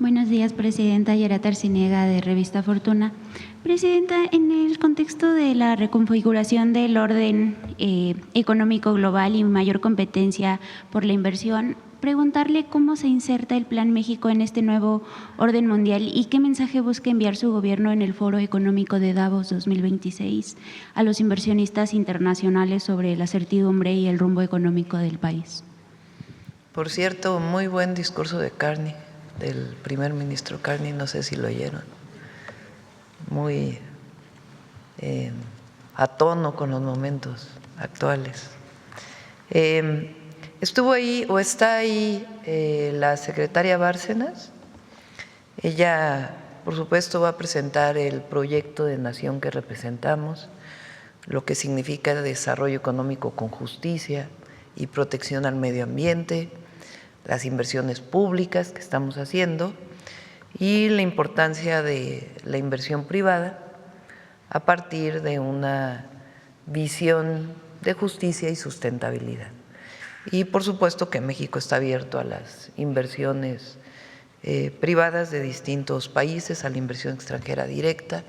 Buenos días, Presidenta. Yarata Arciniega, de Revista Fortuna. Presidenta, en el contexto de la reconfiguración del orden económico global y mayor competencia por la inversión, preguntarle cómo se inserta el Plan México en este nuevo orden mundial y qué mensaje busca enviar su gobierno en el Foro Económico de Davos 2026 a los inversionistas internacionales sobre la certidumbre y el rumbo económico del país. Por cierto, muy buen discurso de Carney, del primer ministro Carney, no sé si lo oyeron, muy a tono con los momentos actuales. Estuvo ahí o está ahí la secretaria Bárcenas. Ella, por supuesto, va a presentar el proyecto de nación que representamos, lo que significa desarrollo económico con justicia y protección al medio ambiente, las inversiones públicas que estamos haciendo y la importancia de la inversión privada a partir de una visión de justicia y sustentabilidad. Y por supuesto que México está abierto a las inversiones privadas de distintos países, a la inversión extranjera directa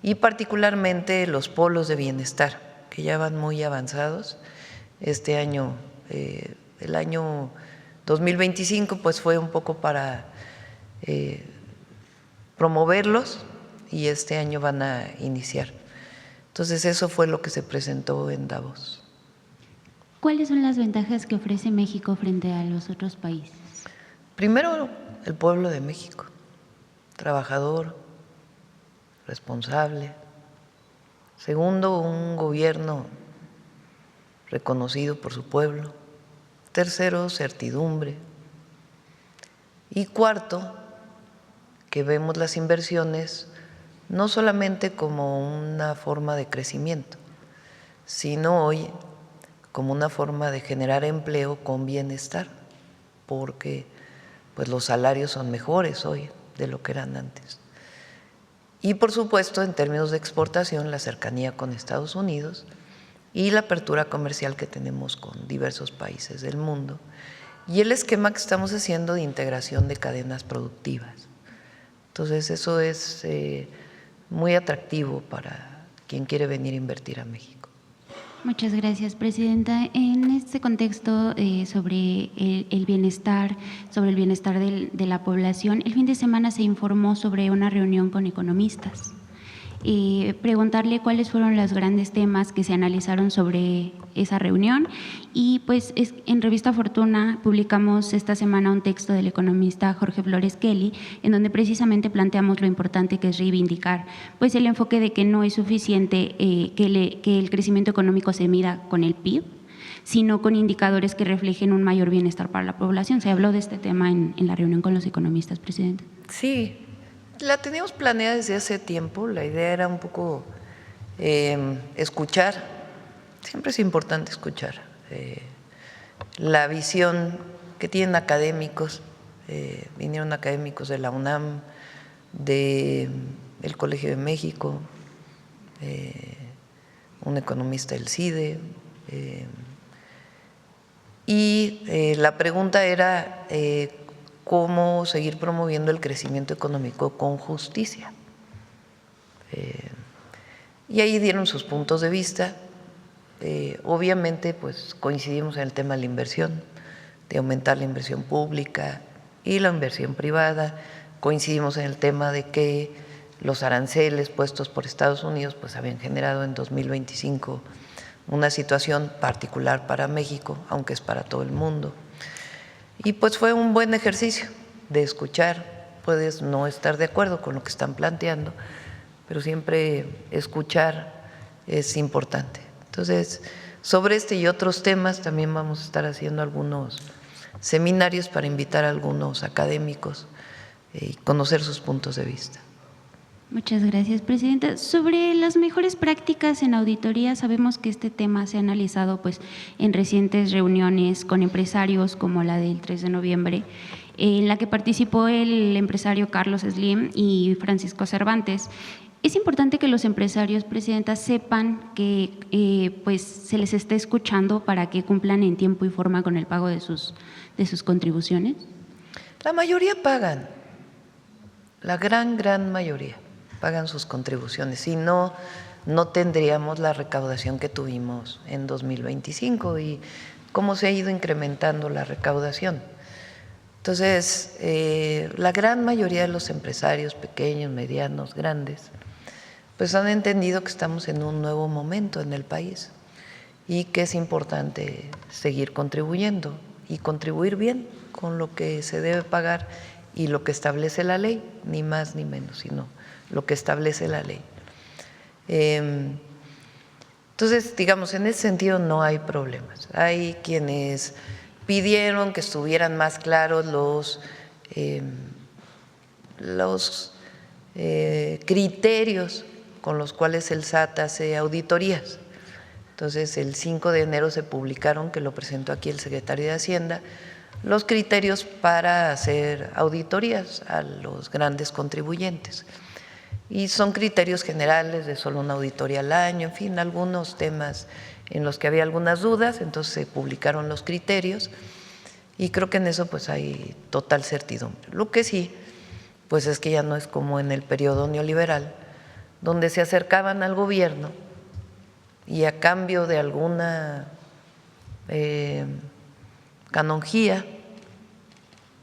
y particularmente los polos de bienestar, que ya van muy avanzados. Este año, el año 2025, pues fue un poco para promoverlos y este año van a iniciar. Entonces, eso fue lo que se presentó en Davos. ¿Cuáles son las ventajas que ofrece México frente a los otros países? Primero, el pueblo de México, trabajador, responsable. Segundo, un gobierno reconocido por su pueblo. Tercero, certidumbre. Y cuarto, que vemos las inversiones no solamente como una forma de crecimiento, sino hoy como una forma de generar empleo con bienestar, porque pues los salarios son mejores hoy de lo que eran antes. Y por supuesto, en términos de exportación, la cercanía con Estados Unidos y la apertura comercial que tenemos con diversos países del mundo y el esquema que estamos haciendo de integración de cadenas productivas. Entonces, eso es muy atractivo para quien quiere venir a invertir a México. Muchas gracias, Presidenta. En este contexto sobre el bienestar, de la población, el fin de semana se informó sobre una reunión con economistas. Preguntarle cuáles fueron los grandes temas que se analizaron sobre esa reunión y pues en Revista Fortuna publicamos esta semana un texto del economista Jorge Flores Kelly en donde precisamente planteamos lo importante que es reivindicar pues el enfoque de que no es suficiente que el crecimiento económico se mida con el PIB, sino con indicadores que reflejen un mayor bienestar para la población. Se habló de este tema en la reunión con los economistas, Presidente. Sí, la teníamos planeada desde hace tiempo. La idea era un poco escuchar, siempre es importante escuchar la visión que tienen académicos. Vinieron académicos de la UNAM, del Colegio de México, un economista del CIDE, y la pregunta era cómo seguir promoviendo el crecimiento económico con justicia. Y ahí dieron sus puntos de vista. Obviamente, pues coincidimos en el tema de la inversión, de aumentar la inversión pública y la inversión privada. Coincidimos en el tema de que los aranceles puestos por Estados Unidos pues habían generado en 2025 una situación particular para México, aunque es para todo el mundo. Y pues fue un buen ejercicio de escuchar. Puedes no estar de acuerdo con lo que están planteando, pero siempre escuchar es importante. Entonces, sobre este y otros temas también vamos a estar haciendo algunos seminarios para invitar a algunos académicos y conocer sus puntos de vista. Muchas gracias, Presidenta. Sobre las mejores prácticas en auditoría, sabemos que este tema se ha analizado pues, en recientes reuniones con empresarios como la del 3 de noviembre, en la que participó el empresario Carlos Slim y Francisco Cervantes. Es importante que los empresarios, Presidenta, sepan que pues, se les está escuchando para que cumplan en tiempo y forma con el pago de sus contribuciones. La mayoría pagan. la gran mayoría pagan sus contribuciones, si no, no tendríamos la recaudación que tuvimos en 2025 y cómo se ha ido incrementando la recaudación. Entonces, la gran mayoría de los empresarios pequeños, medianos, grandes, pues han entendido que estamos en un nuevo momento en el país y que es importante seguir contribuyendo y contribuir bien con lo que se debe pagar y lo que establece la ley, ni más ni menos, sino lo que establece la ley. Entonces, digamos, en ese sentido no hay problemas. Hay quienes pidieron que estuvieran más claros los criterios con los cuales el SAT hace auditorías. Entonces, el 5 de enero se publicaron, que lo presentó aquí el secretario de Hacienda, los criterios para hacer auditorías a los grandes contribuyentes. Y son criterios generales de solo una auditoría al año, en fin, algunos temas en los que había algunas dudas, entonces se publicaron los criterios y creo que en eso pues hay total certidumbre. Lo que sí, pues es que ya no es como en el periodo neoliberal, donde se acercaban al gobierno y a cambio de alguna canonjía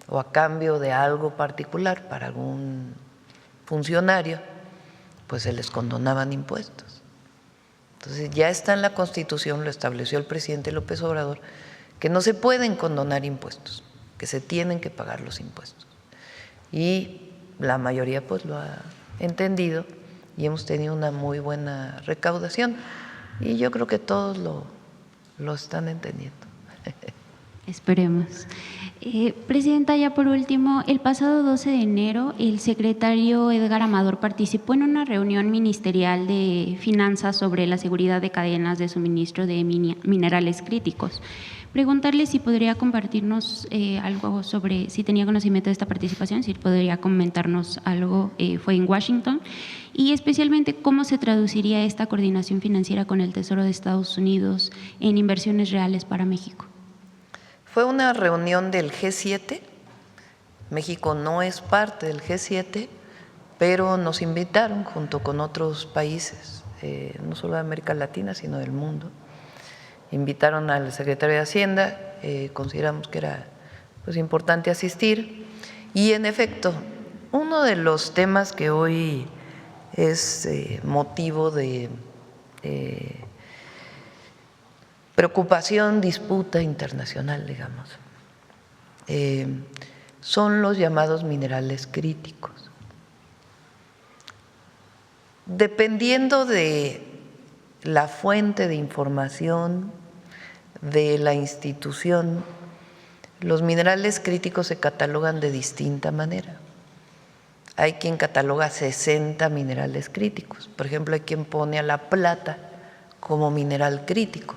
o a cambio de algo particular para algún funcionario, pues se les condonaban impuestos. Entonces ya está en la Constitución, lo estableció el presidente López Obrador, que no se pueden condonar impuestos, que se tienen que pagar los impuestos. Y la mayoría pues lo ha entendido y hemos tenido una muy buena recaudación y yo creo que todos lo están entendiendo. Esperemos. Presidenta, ya por último, el pasado 12 de enero el secretario Edgar Amador participó en una reunión ministerial de finanzas sobre la seguridad de cadenas de suministro de minerales críticos. Preguntarle si podría compartirnos algo sobre, si tenía conocimiento de esta participación, si podría comentarnos algo, fue en Washington, y especialmente cómo se traduciría esta coordinación financiera con el Tesoro de Estados Unidos en inversiones reales para México. Fue una reunión del G7, México no es parte del G7, pero nos invitaron junto con otros países, no solo de América Latina, sino del mundo. Invitaron al secretario de Hacienda, consideramos que era pues importante asistir y en efecto, uno de los temas que hoy es motivo de preocupación, disputa internacional, digamos, son los llamados minerales críticos. Dependiendo de la fuente de información de la institución, los minerales críticos se catalogan de distinta manera. Hay quien cataloga 60 minerales críticos. Por ejemplo, hay quien pone a la plata como mineral crítico.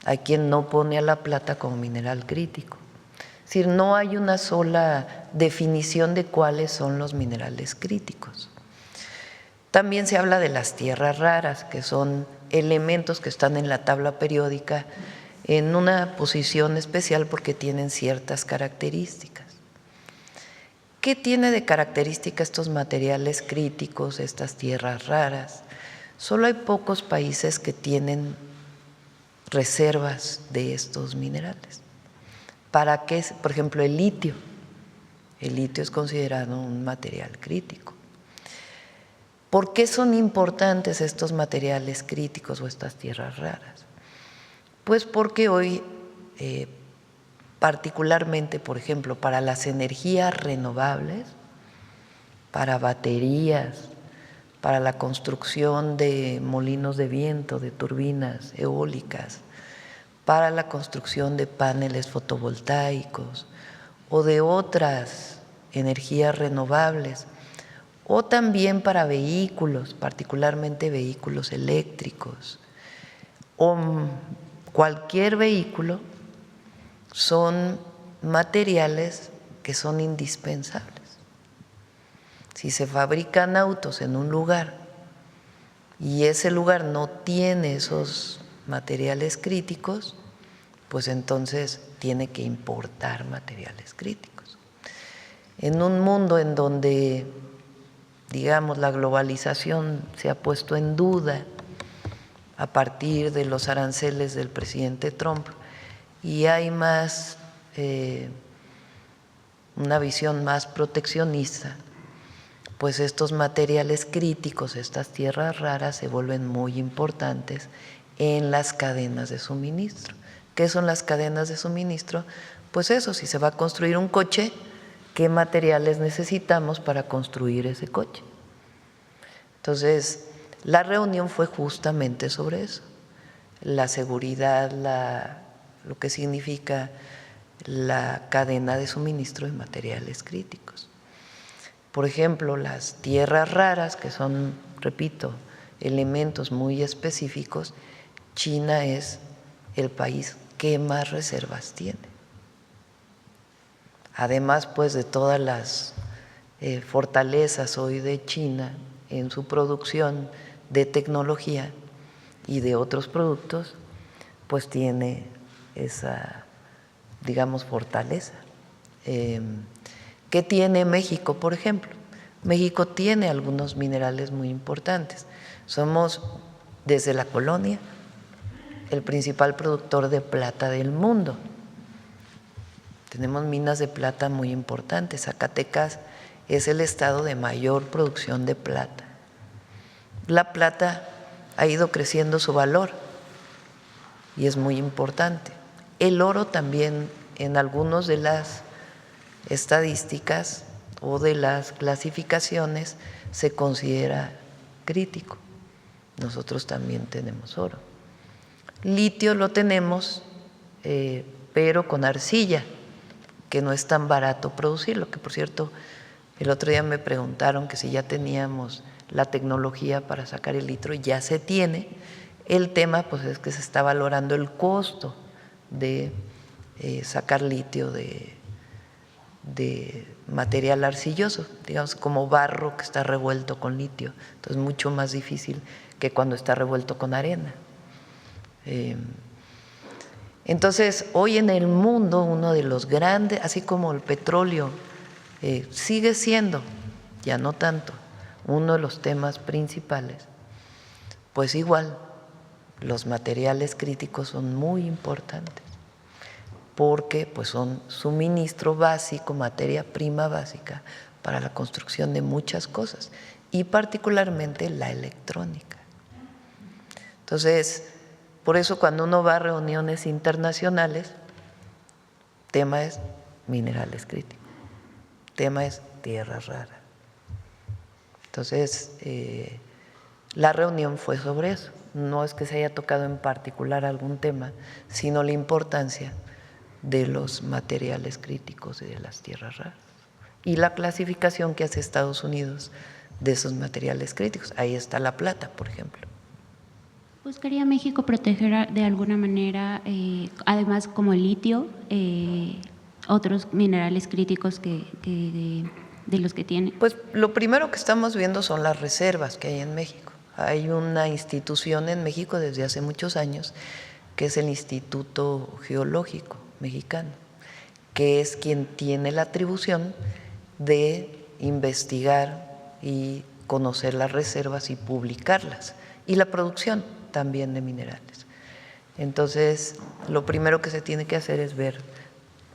Hay quien no pone a la plata como mineral crítico. Es decir, no hay una sola definición de cuáles son los minerales críticos. También se habla de las tierras raras, que son elementos que están en la tabla periódica en una posición especial porque tienen ciertas características. ¿Qué tiene de característica estos materiales críticos, estas tierras raras? Solo hay pocos países que tienen reservas de estos minerales. ¿Para qué? Por ejemplo, el litio. El litio es considerado un material crítico. ¿Por qué son importantes estos materiales críticos o estas tierras raras? Pues porque hoy, particularmente, por ejemplo, para las energías renovables, para baterías, para la construcción de molinos de viento, de turbinas eólicas, para la construcción de paneles fotovoltaicos o de otras energías renovables, o también para vehículos, particularmente vehículos eléctricos, o cualquier vehículo, son materiales que son indispensables. Si se fabrican autos en un lugar y ese lugar no tiene esos materiales críticos, pues entonces tiene que importar materiales críticos. En un mundo en donde, digamos, la globalización se ha puesto en duda a partir de los aranceles del presidente Trump y hay más, una visión más proteccionista, pues estos materiales críticos, estas tierras raras se vuelven muy importantes en las cadenas de suministro. ¿Qué son las cadenas de suministro? Pues eso, si se va a construir un coche, ¿qué materiales necesitamos para construir ese coche? Entonces, la reunión fue justamente sobre eso, la seguridad, lo que significa la cadena de suministro de materiales críticos. Por ejemplo, las tierras raras, que son, repito, elementos muy específicos, China es el país que más reservas tiene. Además, pues, de todas las fortalezas hoy de China en su producción de tecnología y de otros productos, pues tiene esa, digamos, fortaleza. ¿Qué tiene México, por ejemplo? México tiene algunos minerales muy importantes. Somos, desde la colonia, el principal productor de plata del mundo. Tenemos minas de plata muy importantes. Zacatecas es el estado de mayor producción de plata. La plata ha ido creciendo su valor y es muy importante. El oro también, en algunas de las estadísticas o de las clasificaciones, se considera crítico. Nosotros también tenemos oro. Litio lo tenemos, pero con arcilla, que no es tan barato producirlo, que por cierto, el otro día me preguntaron que si ya teníamos la tecnología para sacar el litio, ya se tiene. El tema pues es que se está valorando el costo de sacar litio de material arcilloso, digamos como barro que está revuelto con litio, entonces mucho más difícil que cuando está revuelto con arena. Entonces, hoy en el mundo uno de los grandes, así como el petróleo sigue siendo, ya no tanto, uno de los temas principales, pues igual los materiales críticos son muy importantes porque pues son suministro básico, materia prima básica para la construcción de muchas cosas y particularmente la electrónica. Entonces, por eso cuando uno va a reuniones internacionales, tema es minerales críticos, tema es tierras raras. Entonces, la reunión fue sobre eso, no es que se haya tocado en particular algún tema, sino la importancia de los materiales críticos y de las tierras raras y la clasificación que hace Estados Unidos de esos materiales críticos. Ahí está la plata, por ejemplo. ¿Buscaría México proteger de alguna manera, además como el litio, otros minerales críticos de los que tiene? Pues lo primero que estamos viendo son las reservas que hay en México. Hay una institución en México desde hace muchos años que es el Instituto Geológico Mexicano, que es quien tiene la atribución de investigar y conocer las reservas y publicarlas, y la producción también de minerales. Entonces, lo primero que se tiene que hacer es ver,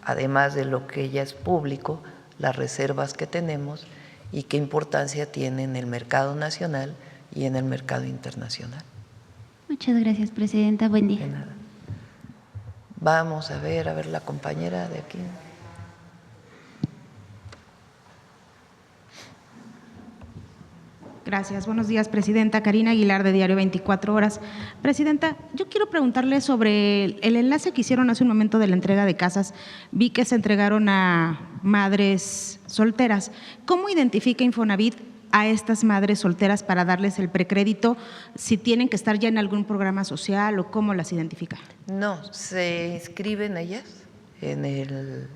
además de lo que ya es público, las reservas que tenemos y qué importancia tiene en el mercado nacional y en el mercado internacional. Muchas gracias, presidenta. Buen día. De nada. Vamos a ver la compañera de aquí. Gracias. Buenos días, presidenta. Karina Aguilar, de Diario 24 Horas. Presidenta, yo quiero preguntarle sobre el enlace que hicieron hace un momento de la entrega de casas. Vi que se entregaron a madres solteras. ¿Cómo identifica Infonavit a estas madres solteras para darles el precrédito? ¿Si tienen que estar ya en algún programa social o cómo las identifica? No, se inscriben ellas en el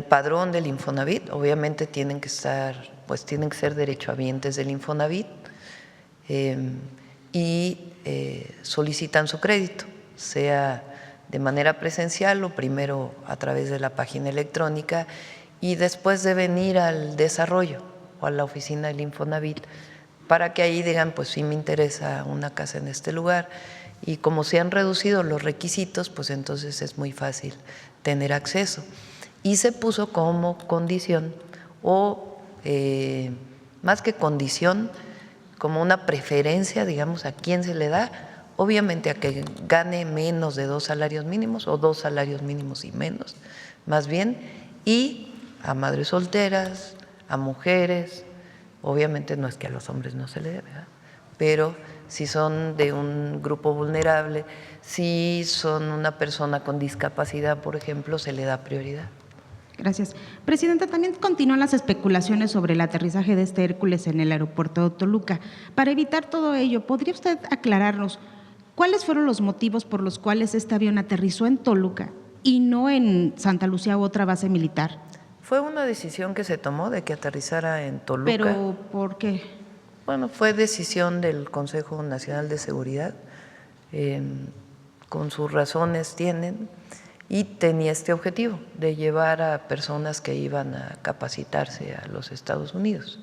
padrón del Infonavit. Obviamente tienen que estar, pues tienen que ser derechohabientes del Infonavit y solicitan su crédito, sea de manera presencial o primero a través de la página electrónica, y después deben ir al desarrollo o a la oficina del Infonavit para que ahí digan, pues sí me interesa una casa en este lugar, y como se han reducido los requisitos, pues entonces es muy fácil tener acceso. Y se puso como condición o más que condición, como una preferencia, digamos, a quién se le da, obviamente a que gane menos de 2 salarios mínimos o 2 salarios mínimos y menos, más bien, y a madres solteras, a mujeres, obviamente no es que a los hombres no se le dé, ¿verdad? Pero si son de un grupo vulnerable, si son una persona con discapacidad, por ejemplo, se le da prioridad. Gracias. Presidenta, también continúan las especulaciones sobre el aterrizaje de este Hércules en el aeropuerto de Toluca. Para evitar todo ello, ¿podría usted aclararnos cuáles fueron los motivos por los cuales este avión aterrizó en Toluca y no en Santa Lucía u otra base militar? Fue una decisión que se tomó de que aterrizara en Toluca. ¿Pero por qué? Bueno, fue decisión del Consejo Nacional de Seguridad, con sus razones tienen, y tenía este objetivo de llevar a personas que iban a capacitarse a los Estados Unidos.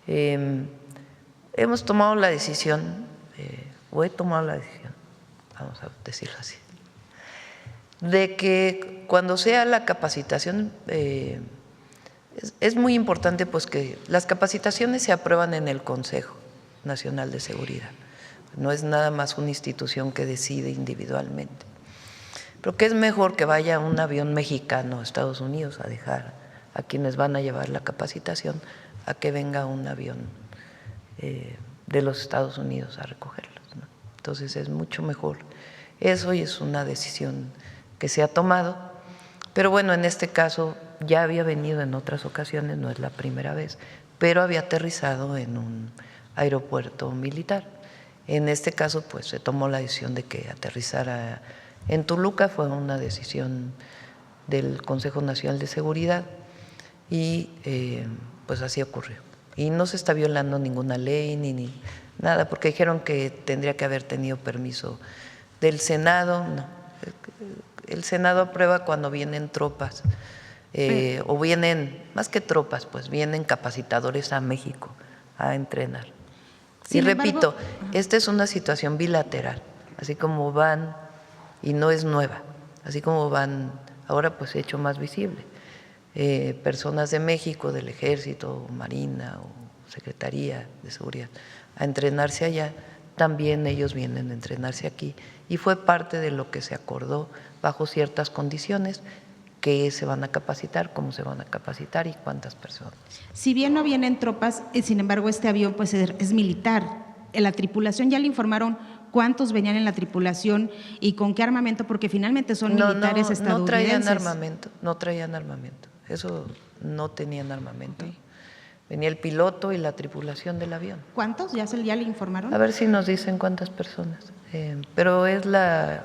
Hemos tomado la decisión, o he tomado la decisión, vamos a decirlo así, de que cuando sea la capacitación, es muy importante pues que las capacitaciones se aprueban en el Consejo Nacional de Seguridad, no es nada más una institución que decide individualmente. Pero que es mejor que vaya un avión mexicano a Estados Unidos a dejar a quienes van a llevar la capacitación, a que venga un avión de los Estados Unidos a recogerlos, ¿no? Entonces es mucho mejor eso, y es una decisión que se ha tomado. Pero bueno, en este caso ya había venido en otras ocasiones, no es la primera vez, pero había aterrizado en un aeropuerto militar. En este caso pues se tomó la decisión de que aterrizara en Toluca, fue una decisión del Consejo Nacional de Seguridad y pues así ocurrió. Y no se está violando ninguna ley ni nada, porque dijeron que tendría que haber tenido permiso del Senado. No, el Senado aprueba cuando vienen tropas o vienen, más que tropas, pues vienen capacitadores a México a entrenar. Y repito, esta es una situación bilateral, así como van, y no es nueva, así como van, ahora pues hecho más visible, personas de México, del Ejército, Marina o Secretaría de Seguridad, a entrenarse allá, también ellos vienen a entrenarse aquí, y fue parte de lo que se acordó bajo ciertas condiciones, que se van a capacitar, cómo se van a capacitar y cuántas personas. Si bien no vienen tropas, sin embargo este avión pues es militar. En la tripulación ya le informaron cuántos venían en la tripulación y con qué armamento, porque finalmente son militares estadounidenses. No traían armamento, no traían armamento, eso no tenían armamento. Venía el piloto y la tripulación del avión. ¿Cuántos? ¿Ya le informaron? A ver si nos dicen cuántas personas, pero es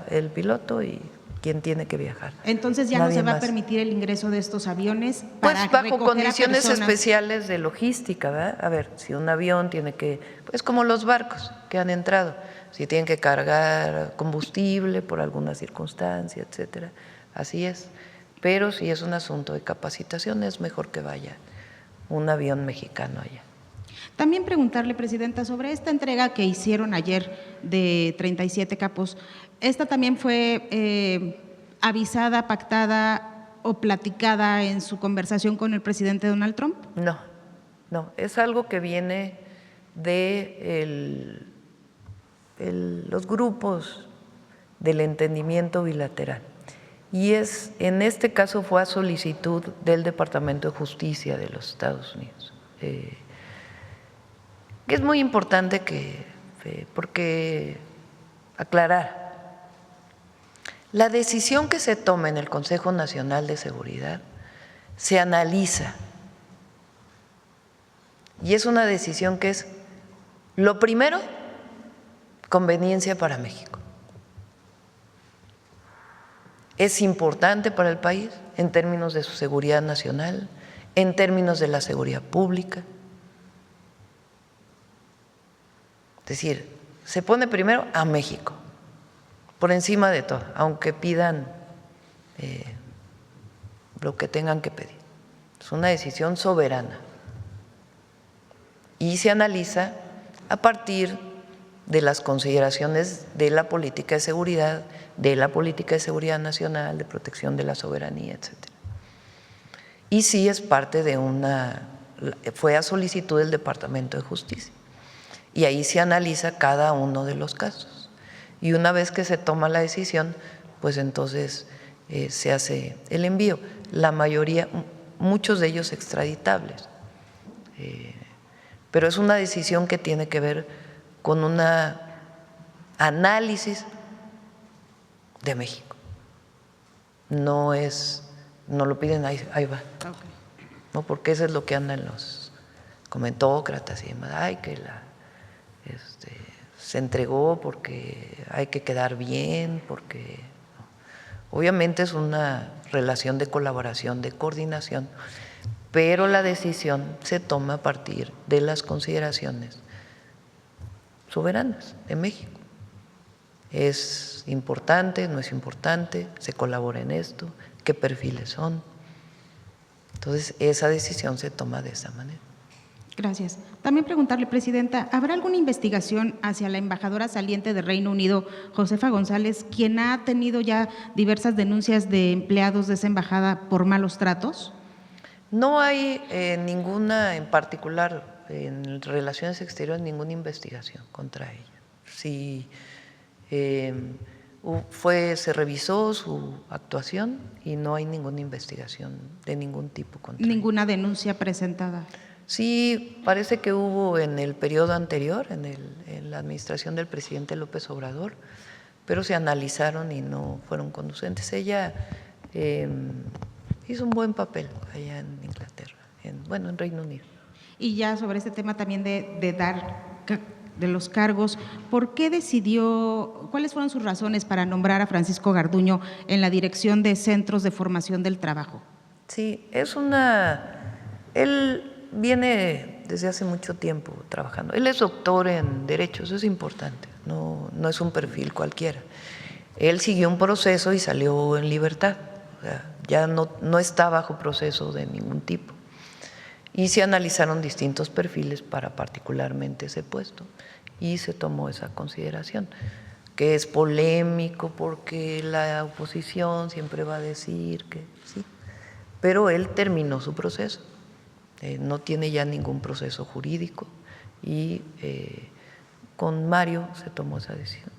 el piloto y quien tiene que viajar. Entonces ya nadie no se va más. a permitir el ingreso de estos aviones para pues bajo condiciones especiales de logística, ¿verdad? A ver, si un avión tiene que, pues como los barcos que han entrado, si tienen que cargar combustible por alguna circunstancia, etcétera, así es. Pero si es un asunto de capacitación, es mejor que vaya un avión mexicano allá. También preguntarle, Presidenta, sobre esta entrega que hicieron ayer de 37 capos. ¿Esta también fue avisada, pactada o platicada en su conversación con el presidente Donald Trump? No, es algo que viene de los grupos del entendimiento bilateral. Y en este caso fue a solicitud del Departamento de Justicia de los Estados Unidos. Que es muy importante porque aclarar, la decisión que se toma en el Consejo Nacional de Seguridad se analiza y es una decisión que es, lo primero, conveniencia para México. Es importante para el país en términos de su seguridad nacional, en términos de la seguridad pública. Es decir, se pone primero a México, por encima de todo, aunque pidan lo que tengan que pedir. es una decisión soberana y se analiza a partir de las consideraciones de la política de seguridad nacional, de protección de la soberanía, etcétera. Y sí es parte de fue a solicitud del Departamento de Justicia. Y ahí se analiza cada uno de los casos. Y una vez que se toma la decisión, pues entonces se hace el envío. La mayoría, muchos de ellos extraditables. Pero es una decisión que tiene que ver con un análisis de México. No lo piden, ahí va. Okay. No, porque eso es lo que andan los comentócratas y demás. Ay, que se entregó porque hay que quedar bien, porque obviamente es una relación de colaboración, de coordinación, pero la decisión se toma a partir de las consideraciones soberanas de México. ¿Es importante? ¿No es importante? ¿Se colabora en esto? ¿Qué perfiles son? Entonces, esa decisión se toma de esa manera. Gracias. También preguntarle, Presidenta, ¿habrá alguna investigación hacia la embajadora saliente de Reino Unido, Josefa González, quien ha tenido ya diversas denuncias de empleados de esa embajada por malos tratos? No hay ninguna en particular en Relaciones Exteriores, ninguna investigación contra ella. Sí, se revisó su actuación y no hay ninguna investigación de ningún tipo contra ella. ¿Ninguna denuncia presentada? Sí, parece que hubo en el periodo anterior, en la administración del presidente López Obrador, pero se analizaron y no fueron conducentes. Ella hizo un buen papel allá en Inglaterra, en Reino Unido. Y ya sobre este tema también de los cargos, ¿por qué decidió, cuáles fueron sus razones para nombrar a Francisco Garduño en la dirección de Centros de Formación del Trabajo? Sí, él viene desde hace mucho tiempo trabajando. Él es doctor en Derecho, eso es importante, no es un perfil cualquiera. Él siguió un proceso y salió en libertad, o sea, ya no está bajo proceso de ningún tipo. Y se analizaron distintos perfiles para particularmente ese puesto y se tomó esa consideración, que es polémico porque la oposición siempre va a decir que sí, pero él terminó su proceso, no tiene ya ningún proceso jurídico y con Mario se tomó esa decisión.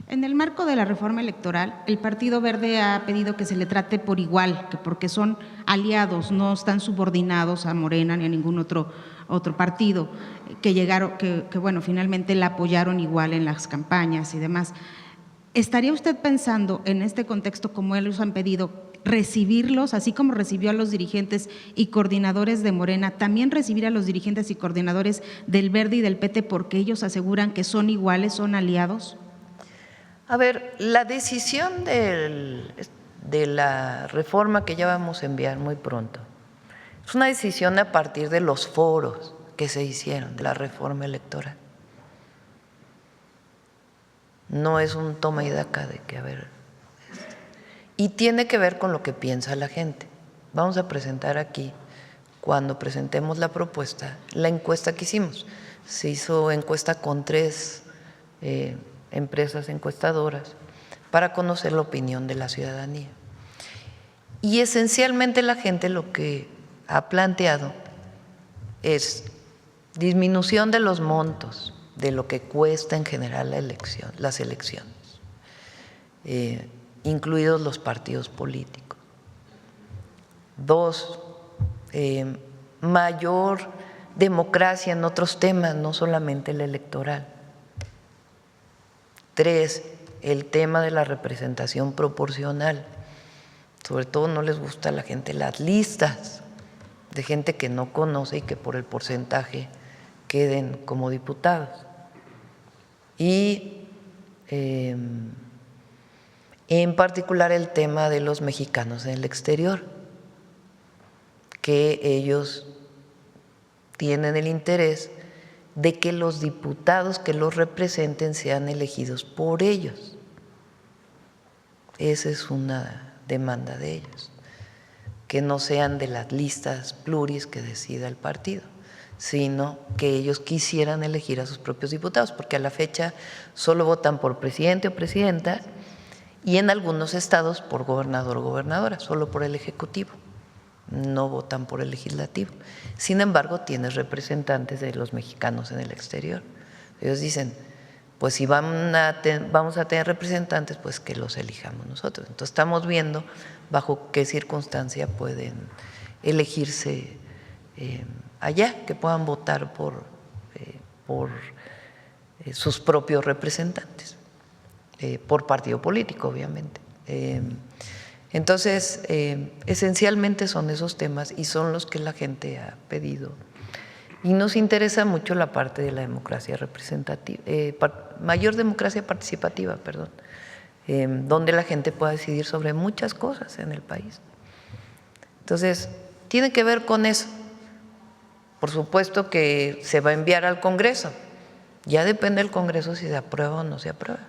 En el marco de la reforma electoral, el Partido Verde ha pedido que se le trate por igual, que porque son aliados, no están subordinados a Morena ni a ningún otro partido, que bueno, finalmente la apoyaron igual en las campañas y demás. ¿Estaría usted pensando en este contexto, como ellos han pedido, recibirlos, así como recibió a los dirigentes y coordinadores de Morena, también recibir a los dirigentes y coordinadores del Verde y del PT porque ellos aseguran que son iguales, son aliados? A ver, la decisión de la reforma que ya vamos a enviar muy pronto es una decisión a partir de los foros que se hicieron de la reforma electoral. No es un toma y daca de que, a ver, y tiene que ver con lo que piensa la gente. Vamos a presentar aquí, cuando presentemos la propuesta, la encuesta que hicimos. Se hizo encuesta con 3 empresas encuestadoras para conocer la opinión de la ciudadanía. Y esencialmente la gente lo que ha planteado es disminución de los montos, de lo que cuesta en general las elecciones, incluidos los partidos políticos. 2, mayor democracia en otros temas, no solamente el electoral. 3, el tema de la representación proporcional. Sobre todo no les gusta a la gente las listas de gente que no conoce y que por el porcentaje queden como diputados. Y en particular el tema de los mexicanos en el exterior, que ellos tienen el interés de que los diputados que los representen sean elegidos por ellos. Esa es una demanda de ellos. que no sean de las listas pluris que decida el partido, sino que ellos quisieran elegir a sus propios diputados, porque a la fecha solo votan por presidente o presidenta y en algunos estados por gobernador o gobernadora, solo por el ejecutivo, no votan por el legislativo. Sin embargo, tienes representantes de los mexicanos en el exterior. Ellos dicen, pues si vamos a tener representantes, pues que los elijamos nosotros. Entonces estamos viendo bajo qué circunstancia pueden elegirse allá, que puedan votar por sus propios representantes, por partido político, obviamente. Entonces, esencialmente son esos temas y son los que la gente ha pedido. Y nos interesa mucho la parte de la democracia representativa, mayor democracia participativa, perdón, donde la gente pueda decidir sobre muchas cosas en el país. Entonces, tiene que ver con eso. Por supuesto que se va a enviar al Congreso. Ya depende del Congreso si se aprueba o no se aprueba.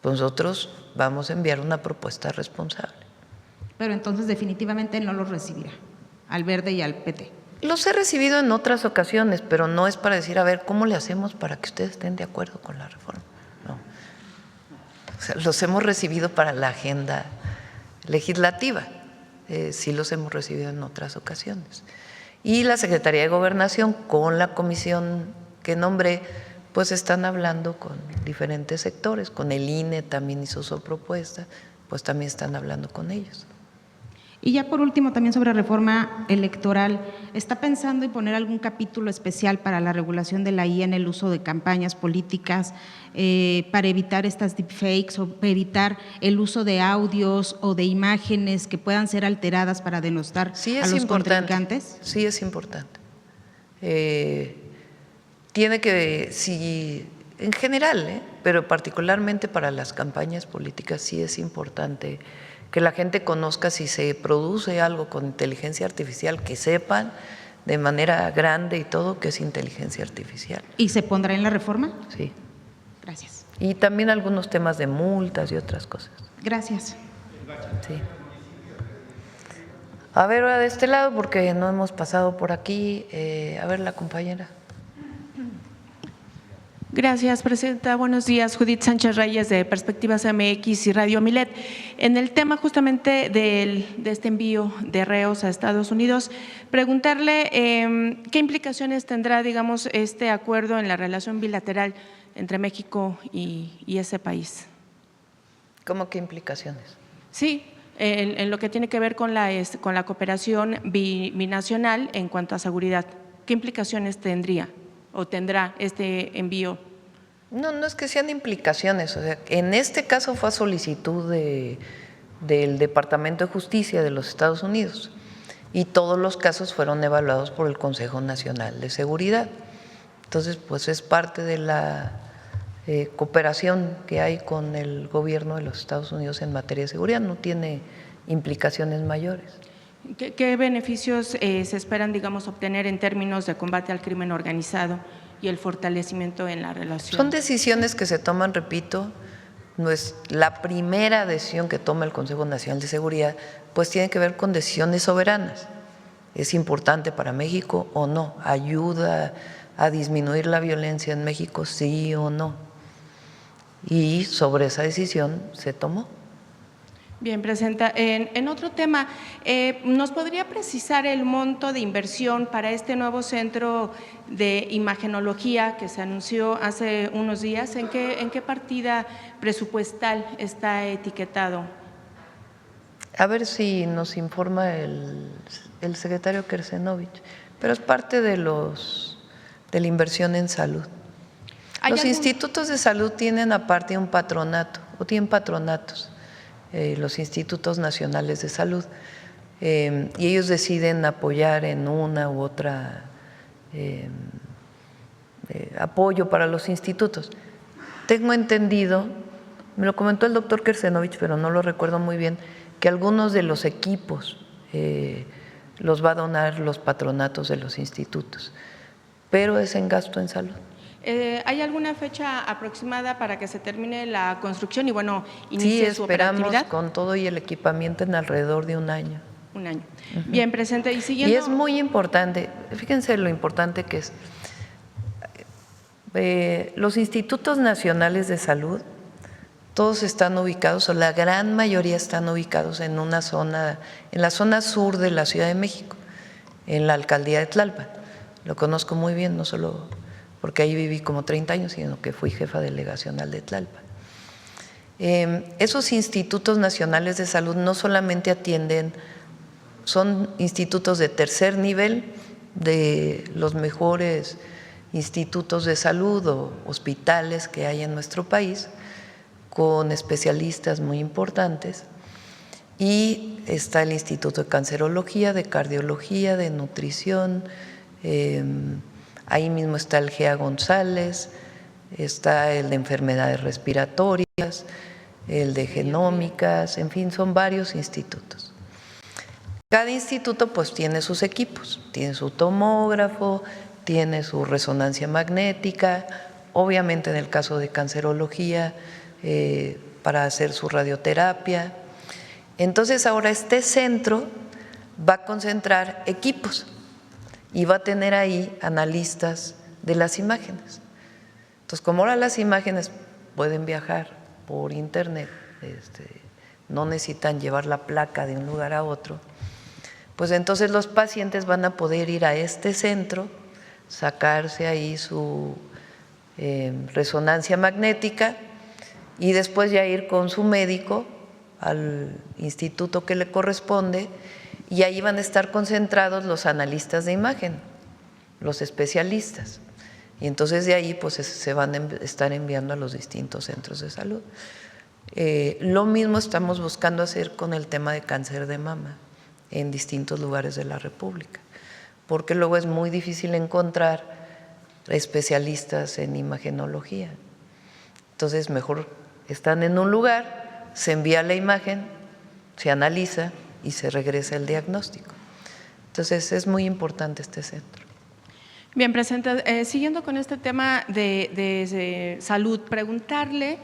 Pues nosotros vamos a enviar una propuesta responsable. Pero entonces definitivamente no los recibirá, al Verde y al PT. Los he recibido en otras ocasiones, pero no es para decir, a ver, ¿cómo le hacemos para que ustedes estén de acuerdo con la reforma? No. O sea, los hemos recibido para la agenda legislativa, sí los hemos recibido en otras ocasiones. Y la Secretaría de Gobernación, con la comisión que nombré, pues están hablando con diferentes sectores, con el INE también hizo su propuesta, pues también están hablando con ellos. Y ya por último, también sobre reforma electoral, ¿está pensando en poner algún capítulo especial para la regulación de la IA en el uso de campañas políticas, para evitar estas deepfakes o para evitar el uso de audios o de imágenes que puedan ser alteradas para denostar a los contrincantes? Sí, es importante. Tiene que, sí, en general, pero particularmente para las campañas políticas, sí es importante que la gente conozca si se produce algo con inteligencia artificial, que sepan de manera grande y todo que es inteligencia artificial. ¿Y se pondrá en la reforma? Sí. Gracias. Y también algunos temas de multas y otras cosas. Gracias. Sí. A ver, ahora de este lado, porque no hemos pasado por aquí. A ver, la compañera. Gracias, presidenta. Buenos días. Judith Sánchez Reyes, de Perspectivas MX y Radio Milet. En el tema justamente de este envío de reos a Estados Unidos, preguntarle qué implicaciones tendrá, digamos, este acuerdo en la relación bilateral entre México y ese país. ¿Cómo qué implicaciones? Sí, en lo que tiene que ver con la cooperación binacional en cuanto a seguridad. ¿Qué implicaciones tendría o tendrá este envío? No, no es que sean implicaciones, o sea, en este caso fue a solicitud del Departamento de Justicia de los Estados Unidos y todos los casos fueron evaluados por el Consejo Nacional de Seguridad. Entonces, pues es parte de la cooperación que hay con el gobierno de los Estados Unidos en materia de seguridad, no tiene implicaciones mayores. ¿Qué beneficios se esperan, digamos, obtener en términos de combate al crimen organizado y el fortalecimiento en la relación? Son decisiones que se toman, repito, no es la primera decisión que toma el Consejo Nacional de Seguridad, pues tiene que ver con decisiones soberanas. ¿Es importante para México o no? ¿Ayuda a disminuir la violencia en México, sí o no? Y sobre esa decisión se tomó. Bien, presidenta. En otro tema, ¿nos podría precisar el monto de inversión para este nuevo centro de imagenología que se anunció hace unos días? ¿En qué partida presupuestal está etiquetado? A ver si nos informa el secretario Kersenovich, pero es parte de la inversión en salud. Los institutos de salud tienen aparte un patronato, o tienen patronatos. Los institutos nacionales de salud, y ellos deciden apoyar en una u otra apoyo para los institutos. Tengo entendido, me lo comentó el doctor Kersenovich, pero no lo recuerdo muy bien, que algunos de los equipos los va a donar los patronatos de los institutos, pero es en gasto en salud. ¿Hay alguna fecha aproximada para que se termine la construcción y, bueno, inicie su operatividad? Sí, esperamos con todo y el equipamiento en alrededor de un año. Un año. Bien, Presidenta, y siguiendo… Y es muy importante, fíjense lo importante que es. Los institutos nacionales de salud, todos están ubicados, o la gran mayoría están ubicados en una zona, en la zona sur de la Ciudad de México, en la alcaldía de Tlalpan. Lo conozco muy bien, no solo porque ahí viví como 30 años, sino que fui jefa delegacional de Tlalpan. Esos institutos nacionales de salud no solamente atienden, son institutos de tercer nivel, de los mejores institutos de salud o hospitales que hay en nuestro país, con especialistas muy importantes, y está el Instituto de Cancerología, de Cardiología, de Nutrición, ahí mismo está el GEA González, está el de Enfermedades Respiratorias, el de Genómicas, en fin, son varios institutos. Cada instituto pues tiene sus equipos, tiene su tomógrafo, tiene su resonancia magnética, obviamente en el caso de cancerología, para hacer su radioterapia. Entonces ahora este centro va a concentrar equipos y va a tener ahí analistas de las imágenes. Entonces, como ahora las imágenes pueden viajar por internet, no necesitan llevar la placa de un lugar a otro, pues entonces los pacientes van a poder ir a este centro, sacarse ahí su resonancia magnética y después ya ir con su médico al instituto que le corresponde, y ahí van a estar concentrados los analistas de imagen, los especialistas, y entonces de ahí pues se van a estar enviando a los distintos centros de salud. Lo mismo estamos buscando hacer con el tema de cáncer de mama en distintos lugares de la República, porque luego es muy difícil encontrar especialistas en imagenología. Entonces mejor están en un lugar, se envía la imagen, se analiza y se regresa el diagnóstico. Entonces es muy importante este centro. Bien, Presidenta, siguiendo con este tema de salud, preguntarle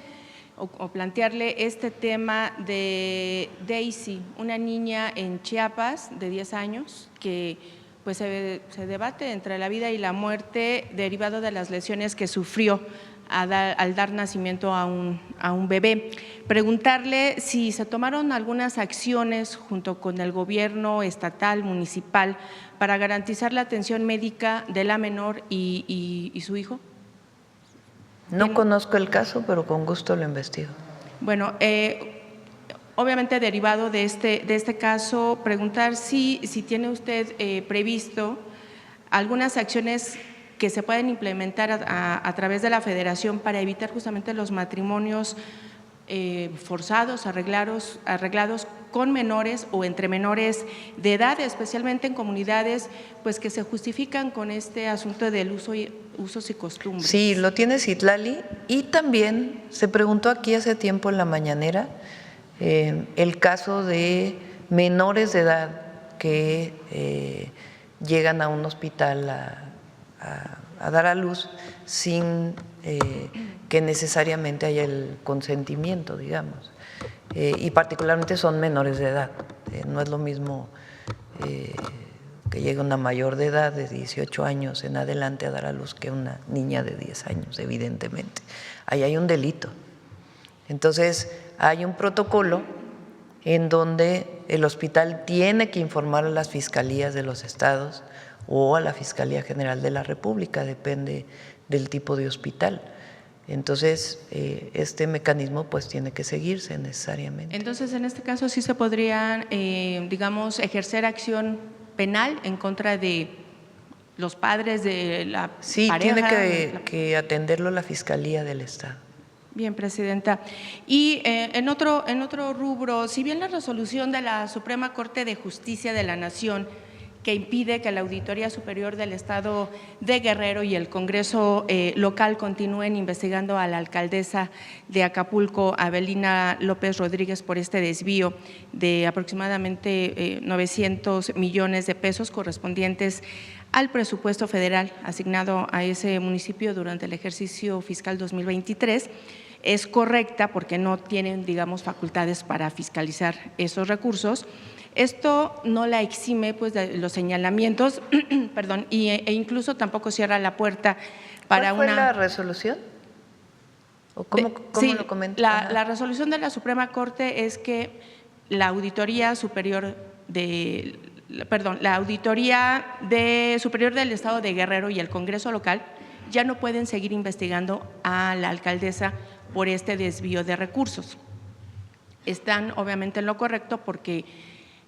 o plantearle este tema de Daisy, una niña en Chiapas de 10 años que pues se debate entre la vida y la muerte derivado de las lesiones que sufrió al dar nacimiento a un bebé. Preguntarle si se tomaron algunas acciones junto con el gobierno estatal, municipal, para garantizar la atención médica de la menor y su hijo. No conozco el caso, pero con gusto lo investigo. Bueno, obviamente derivado de este caso, preguntar si tiene usted previsto algunas acciones que se pueden implementar a través de la Federación para evitar justamente los matrimonios forzados, arreglados con menores o entre menores de edad, especialmente en comunidades pues que se justifican con este asunto del usos y costumbres. Sí, lo tiene Citlali, y también se preguntó aquí hace tiempo en la mañanera el caso de menores de edad que llegan a un hospital a dar a luz sin que necesariamente haya el consentimiento, digamos, y particularmente son menores de edad. No es lo mismo que llegue una mayor de edad de 18 años en adelante a dar a luz que una niña de 10 años, evidentemente. Ahí hay un delito. Entonces, hay un protocolo en donde el hospital tiene que informar a las fiscalías de los estados o a la Fiscalía General de la República, depende del tipo de hospital. Entonces, este mecanismo pues tiene que seguirse necesariamente. Entonces, en este caso sí se podrían, digamos, ejercer acción penal en contra de los padres de la pareja. Sí, tiene que atenderlo la Fiscalía del Estado. Bien, Presidenta. Y en otro rubro, si bien la resolución de la Suprema Corte de Justicia de la Nación que impide que la Auditoría Superior del Estado de Guerrero y el Congreso local continúen investigando a la alcaldesa de Acapulco, Abelina López Rodríguez, por este desvío de aproximadamente 900 millones de pesos correspondientes al presupuesto federal asignado a ese municipio durante el ejercicio fiscal 2023, es correcta porque no tienen, digamos, facultades para fiscalizar esos recursos. Esto no la exime pues, de los señalamientos, perdón, e incluso tampoco cierra la puerta para ¿Cuál fue una… la resolución? ¿O cómo sí, lo comenta? la resolución de la Suprema Corte es que la Auditoría Superior Superior del Estado de Guerrero y el Congreso local ya no pueden seguir investigando a la alcaldesa por este desvío de recursos. Están obviamente en lo correcto porque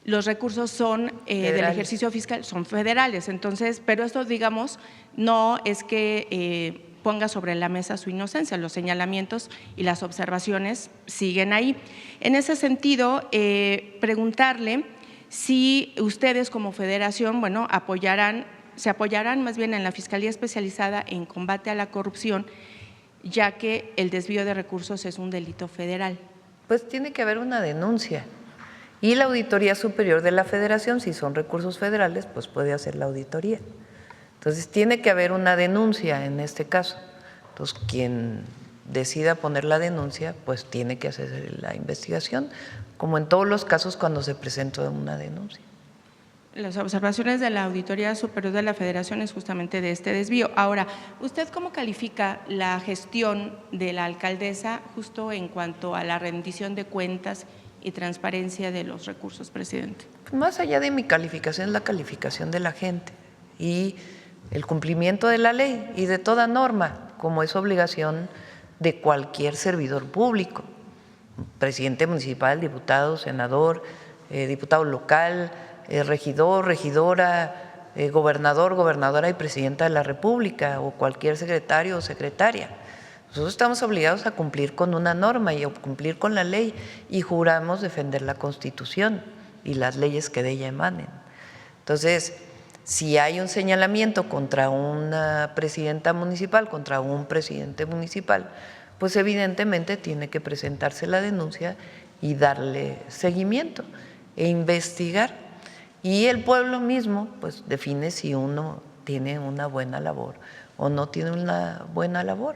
los recursos son del ejercicio fiscal, son federales, entonces, pero esto, digamos, no es que ponga sobre la mesa su inocencia, los señalamientos y las observaciones siguen ahí. En ese sentido, preguntarle si ustedes como federación, bueno, se apoyarán más bien en la Fiscalía Especializada en Combate a la Corrupción, ya que el desvío de recursos es un delito federal. Pues tiene que haber una denuncia. Y la Auditoría Superior de la Federación, si son recursos federales, pues puede hacer la auditoría. Entonces, tiene que haber una denuncia en este caso. Entonces, quien decida poner la denuncia, pues tiene que hacer la investigación, como en todos los casos cuando se presenta una denuncia. Las observaciones de la Auditoría Superior de la Federación es justamente de este desvío. Ahora, ¿usted cómo califica la gestión de la alcaldesa justo en cuanto a la rendición de cuentas y transparencia de los recursos, presidente? Más allá de mi calificación, es la calificación de la gente y el cumplimiento de la ley y de toda norma, como es obligación de cualquier servidor público, presidente municipal, diputado, senador, diputado local, regidor, regidora, gobernador, gobernadora y presidenta de la República o cualquier secretario o secretaria. Nosotros estamos obligados a cumplir con una norma y a cumplir con la ley y juramos defender la Constitución y las leyes que de ella emanen. Entonces, si hay un señalamiento contra una presidenta municipal, contra un presidente municipal, pues evidentemente tiene que presentarse la denuncia y darle seguimiento e investigar. Y el pueblo mismo pues define si uno tiene una buena labor o no tiene una buena labor.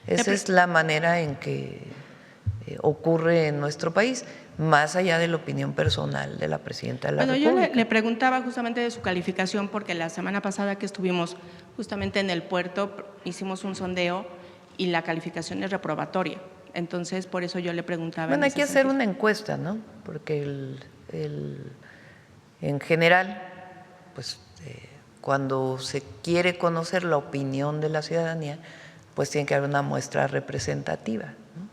Esa es la manera en que ocurre en nuestro país, más allá de la opinión personal de la presidenta de la República. Bueno, yo le preguntaba justamente de su calificación porque la semana pasada que estuvimos justamente en el puerto hicimos un sondeo y la calificación es reprobatoria. Entonces, por eso yo le preguntaba. Bueno, hay que hacer una encuesta, ¿no? Porque en general, pues cuando se quiere conocer la opinión de la ciudadanía, pues tiene que haber una muestra representativa, ¿no?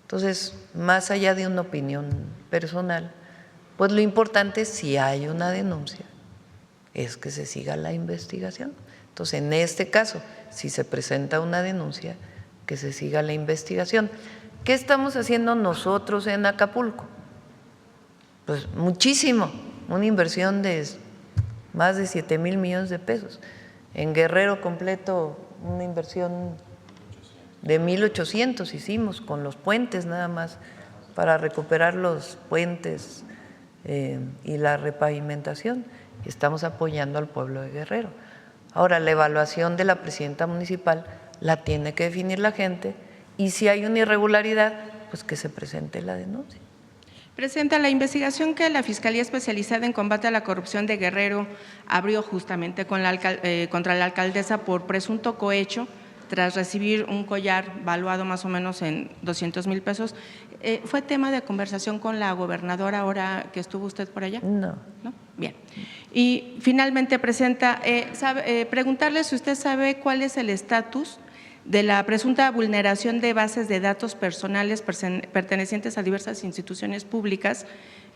Entonces, más allá de una opinión personal, pues lo importante, si hay una denuncia, es que se siga la investigación. Entonces, en este caso, si se presenta una denuncia, que se siga la investigación. ¿Qué estamos haciendo nosotros en Acapulco? Pues muchísimo, una inversión de más de 7,000 millones de pesos. En Guerrero completo, una inversión de 1,800 hicimos con los puentes nada más, para recuperar los puentes y la repavimentación. Estamos apoyando al pueblo de Guerrero. Ahora, la evaluación de la presidenta municipal la tiene que definir la gente y si hay una irregularidad, pues que se presente la denuncia. Presidenta, la investigación que la Fiscalía Especializada en Combate a la Corrupción de Guerrero abrió justamente contra la alcaldesa por presunto cohecho tras recibir un collar valuado más o menos en 200,000 pesos, ¿fue tema de conversación con la gobernadora ahora que estuvo usted por allá? No. ¿No? Bien. Y finalmente, presidenta, preguntarle si usted sabe cuál es el estatus de la presunta vulneración de bases de datos personales pertenecientes a diversas instituciones públicas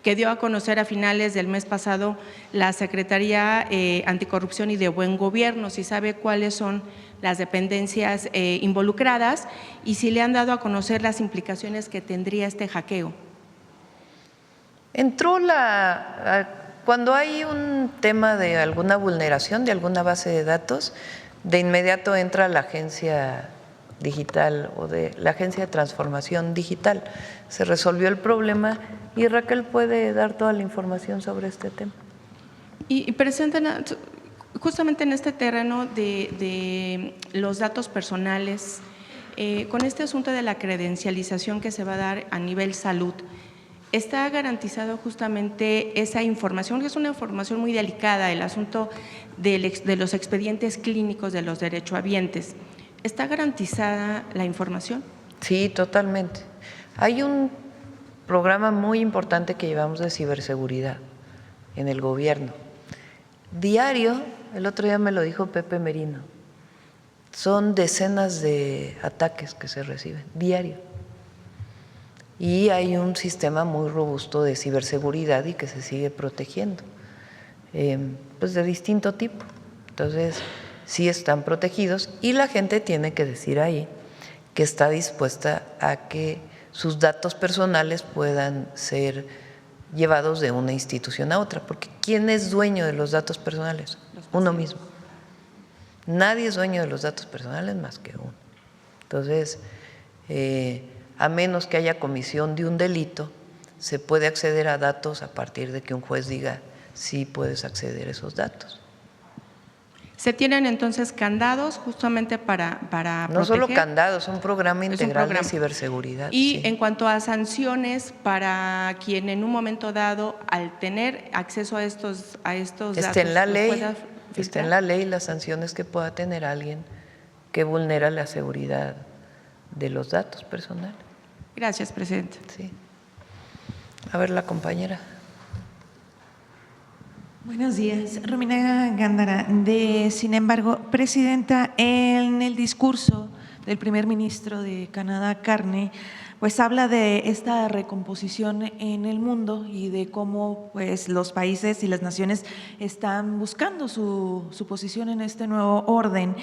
que dio a conocer a finales del mes pasado la Secretaría Anticorrupción y de Buen Gobierno, si sabe cuáles son las dependencias involucradas y si le han dado a conocer las implicaciones que tendría este hackeo. Entró cuando hay un tema de alguna vulneración de alguna base de datos, de inmediato entra la agencia digital o de la Agencia de Transformación Digital. Se resolvió el problema y Raquel puede dar toda la información sobre este tema. Y presidenta, justamente en este terreno de los datos personales, Con este asunto de la credencialización que se va a dar a nivel salud, ¿está garantizado justamente esa información, que es una información muy delicada, el asunto de los expedientes clínicos de los derechohabientes? ¿Está garantizada la información? Sí, totalmente. Hay un programa muy importante que llevamos de ciberseguridad en el gobierno. Diario, el otro día me lo dijo Pepe Merino, son decenas de ataques que se reciben, diario. Y hay un sistema muy robusto de ciberseguridad y que se sigue protegiendo, pues de distinto tipo. Entonces, sí están protegidos y la gente tiene que decir ahí que está dispuesta a que sus datos personales puedan ser llevados de una institución a otra, porque ¿quién es dueño de los datos personales? Uno mismo. Nadie es dueño de los datos personales más que uno. Entonces, a menos que haya comisión de un delito, se puede acceder a datos a partir de que un juez diga sí puedes acceder a esos datos. ¿Se tienen entonces candados justamente para No proteger? solo candados, un programa Es un integral programa. de ciberseguridad. Y sí. en cuanto a sanciones para quien en un momento dado, al tener acceso a estos datos, Está en la los ley, pueda está filtrar. en la ley las sanciones que pueda tener alguien que vulnera la seguridad de los datos personales. Gracias, presidente. Sí. A ver, la compañera. Buenos días, Romina Gándara. Sin embargo, presidenta, en el discurso del primer ministro de Canadá, Carney, pues habla de esta recomposición en el mundo y de cómo pues los países y las naciones están buscando su posición en este nuevo orden.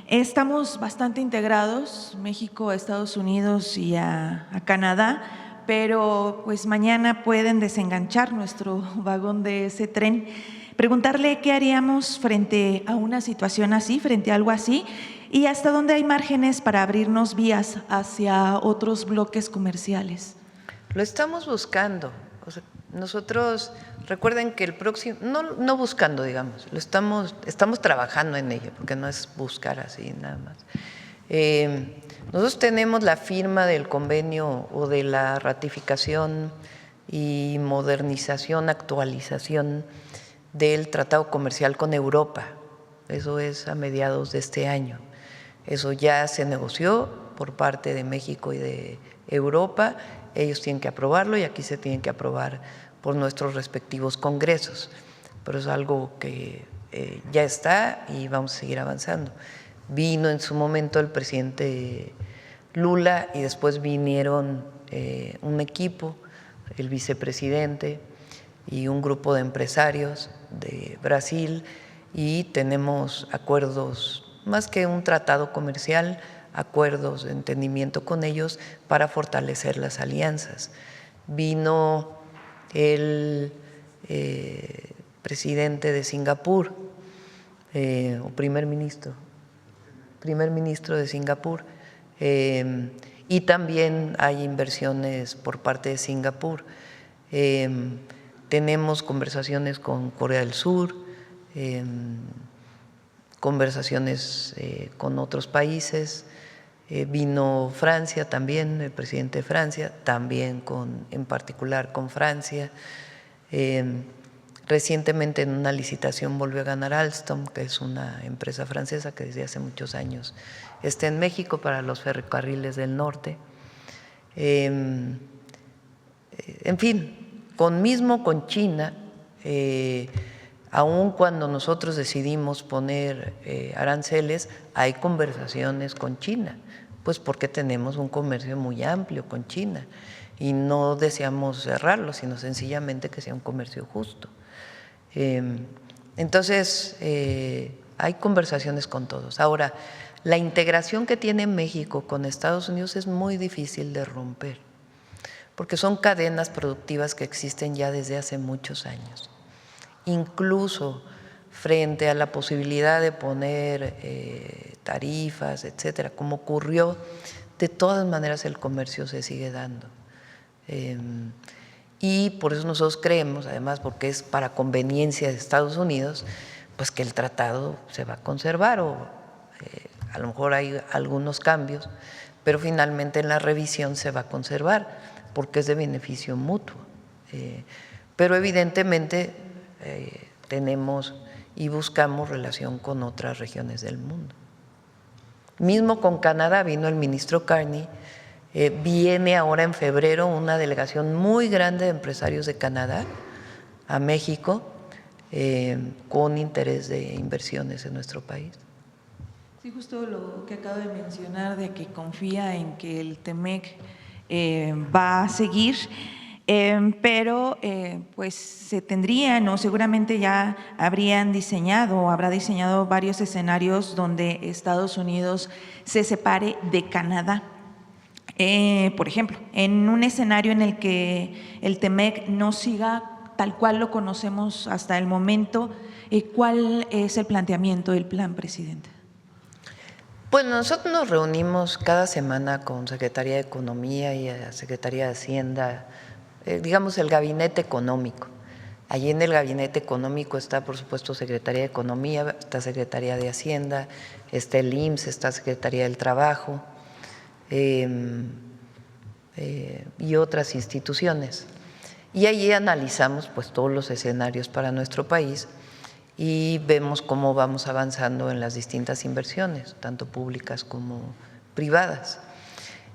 Estamos bastante integrados, México, a Estados Unidos y a Canadá, pero pues mañana pueden desenganchar nuestro vagón de ese tren. Preguntarle qué haríamos frente a una situación así, frente a algo así, y hasta dónde hay márgenes para abrirnos vías hacia otros bloques comerciales. Lo estamos buscando. O sea, nosotros, recuerden que el próximo, no buscando, digamos, estamos trabajando en ello, porque no es buscar así nada más. Nosotros tenemos la firma del convenio o de la ratificación y modernización, actualización del Tratado Comercial con Europa. Eso es a mediados de este año. Eso ya se negoció por parte de México y de Europa. Ellos tienen que aprobarlo y aquí se tienen que aprobar por nuestros respectivos congresos. Pero es algo que ya está y vamos a seguir avanzando. Vino en su momento el presidente Lula y después vinieron un equipo, el vicepresidente y un grupo de empresarios de Brasil y tenemos acuerdos, más que un tratado comercial, acuerdos de entendimiento con ellos para fortalecer las alianzas. Vino el presidente de Singapur o primer ministro de Singapur, y también hay inversiones por parte de Singapur. Tenemos conversaciones con Corea del Sur, conversaciones con otros países. Vino Francia también, el presidente de Francia, también en particular con Francia. Recientemente en una licitación volvió a ganar Alstom, que es una empresa francesa que desde hace muchos años está en México para los ferrocarriles del norte. En fin, con China, aun cuando nosotros decidimos poner aranceles, hay conversaciones con China, pues porque tenemos un comercio muy amplio con China y no deseamos cerrarlo, sino sencillamente que sea un comercio justo. Entonces, hay conversaciones con todos. Ahora, la integración que tiene México con Estados Unidos es muy difícil de romper, porque son cadenas productivas que existen ya desde hace muchos años. Incluso frente a la posibilidad de poner tarifas, etcétera, como ocurrió, de todas maneras el comercio se sigue dando. Y por eso nosotros creemos, además porque es para conveniencia de Estados Unidos, pues que el tratado se va a conservar o a lo mejor hay algunos cambios, pero finalmente en la revisión se va a conservar porque es de beneficio mutuo. Pero evidentemente tenemos y buscamos relación con otras regiones del mundo. Mismo con Canadá, vino el ministro Carney, viene ahora en febrero una delegación muy grande de empresarios de Canadá a México con interés de inversiones en nuestro país. Sí, justo lo que acabo de mencionar, de que confía en que el TEMEC va a seguir, pero pues se tendrían o seguramente ya habrá diseñado varios escenarios donde Estados Unidos se separe de Canadá. Por ejemplo, en un escenario en el que el TEMEC no siga tal cual lo conocemos hasta el momento, ¿cuál es el planteamiento del plan, presidenta? Bueno, nosotros nos reunimos cada semana con Secretaría de Economía y Secretaría de Hacienda, digamos el gabinete económico. Allí en el gabinete económico está, por supuesto, Secretaría de Economía, está Secretaría de Hacienda, está el IMSS, está Secretaría del Trabajo y otras instituciones. Y allí analizamos pues todos los escenarios para nuestro país y vemos cómo vamos avanzando en las distintas inversiones, tanto públicas como privadas.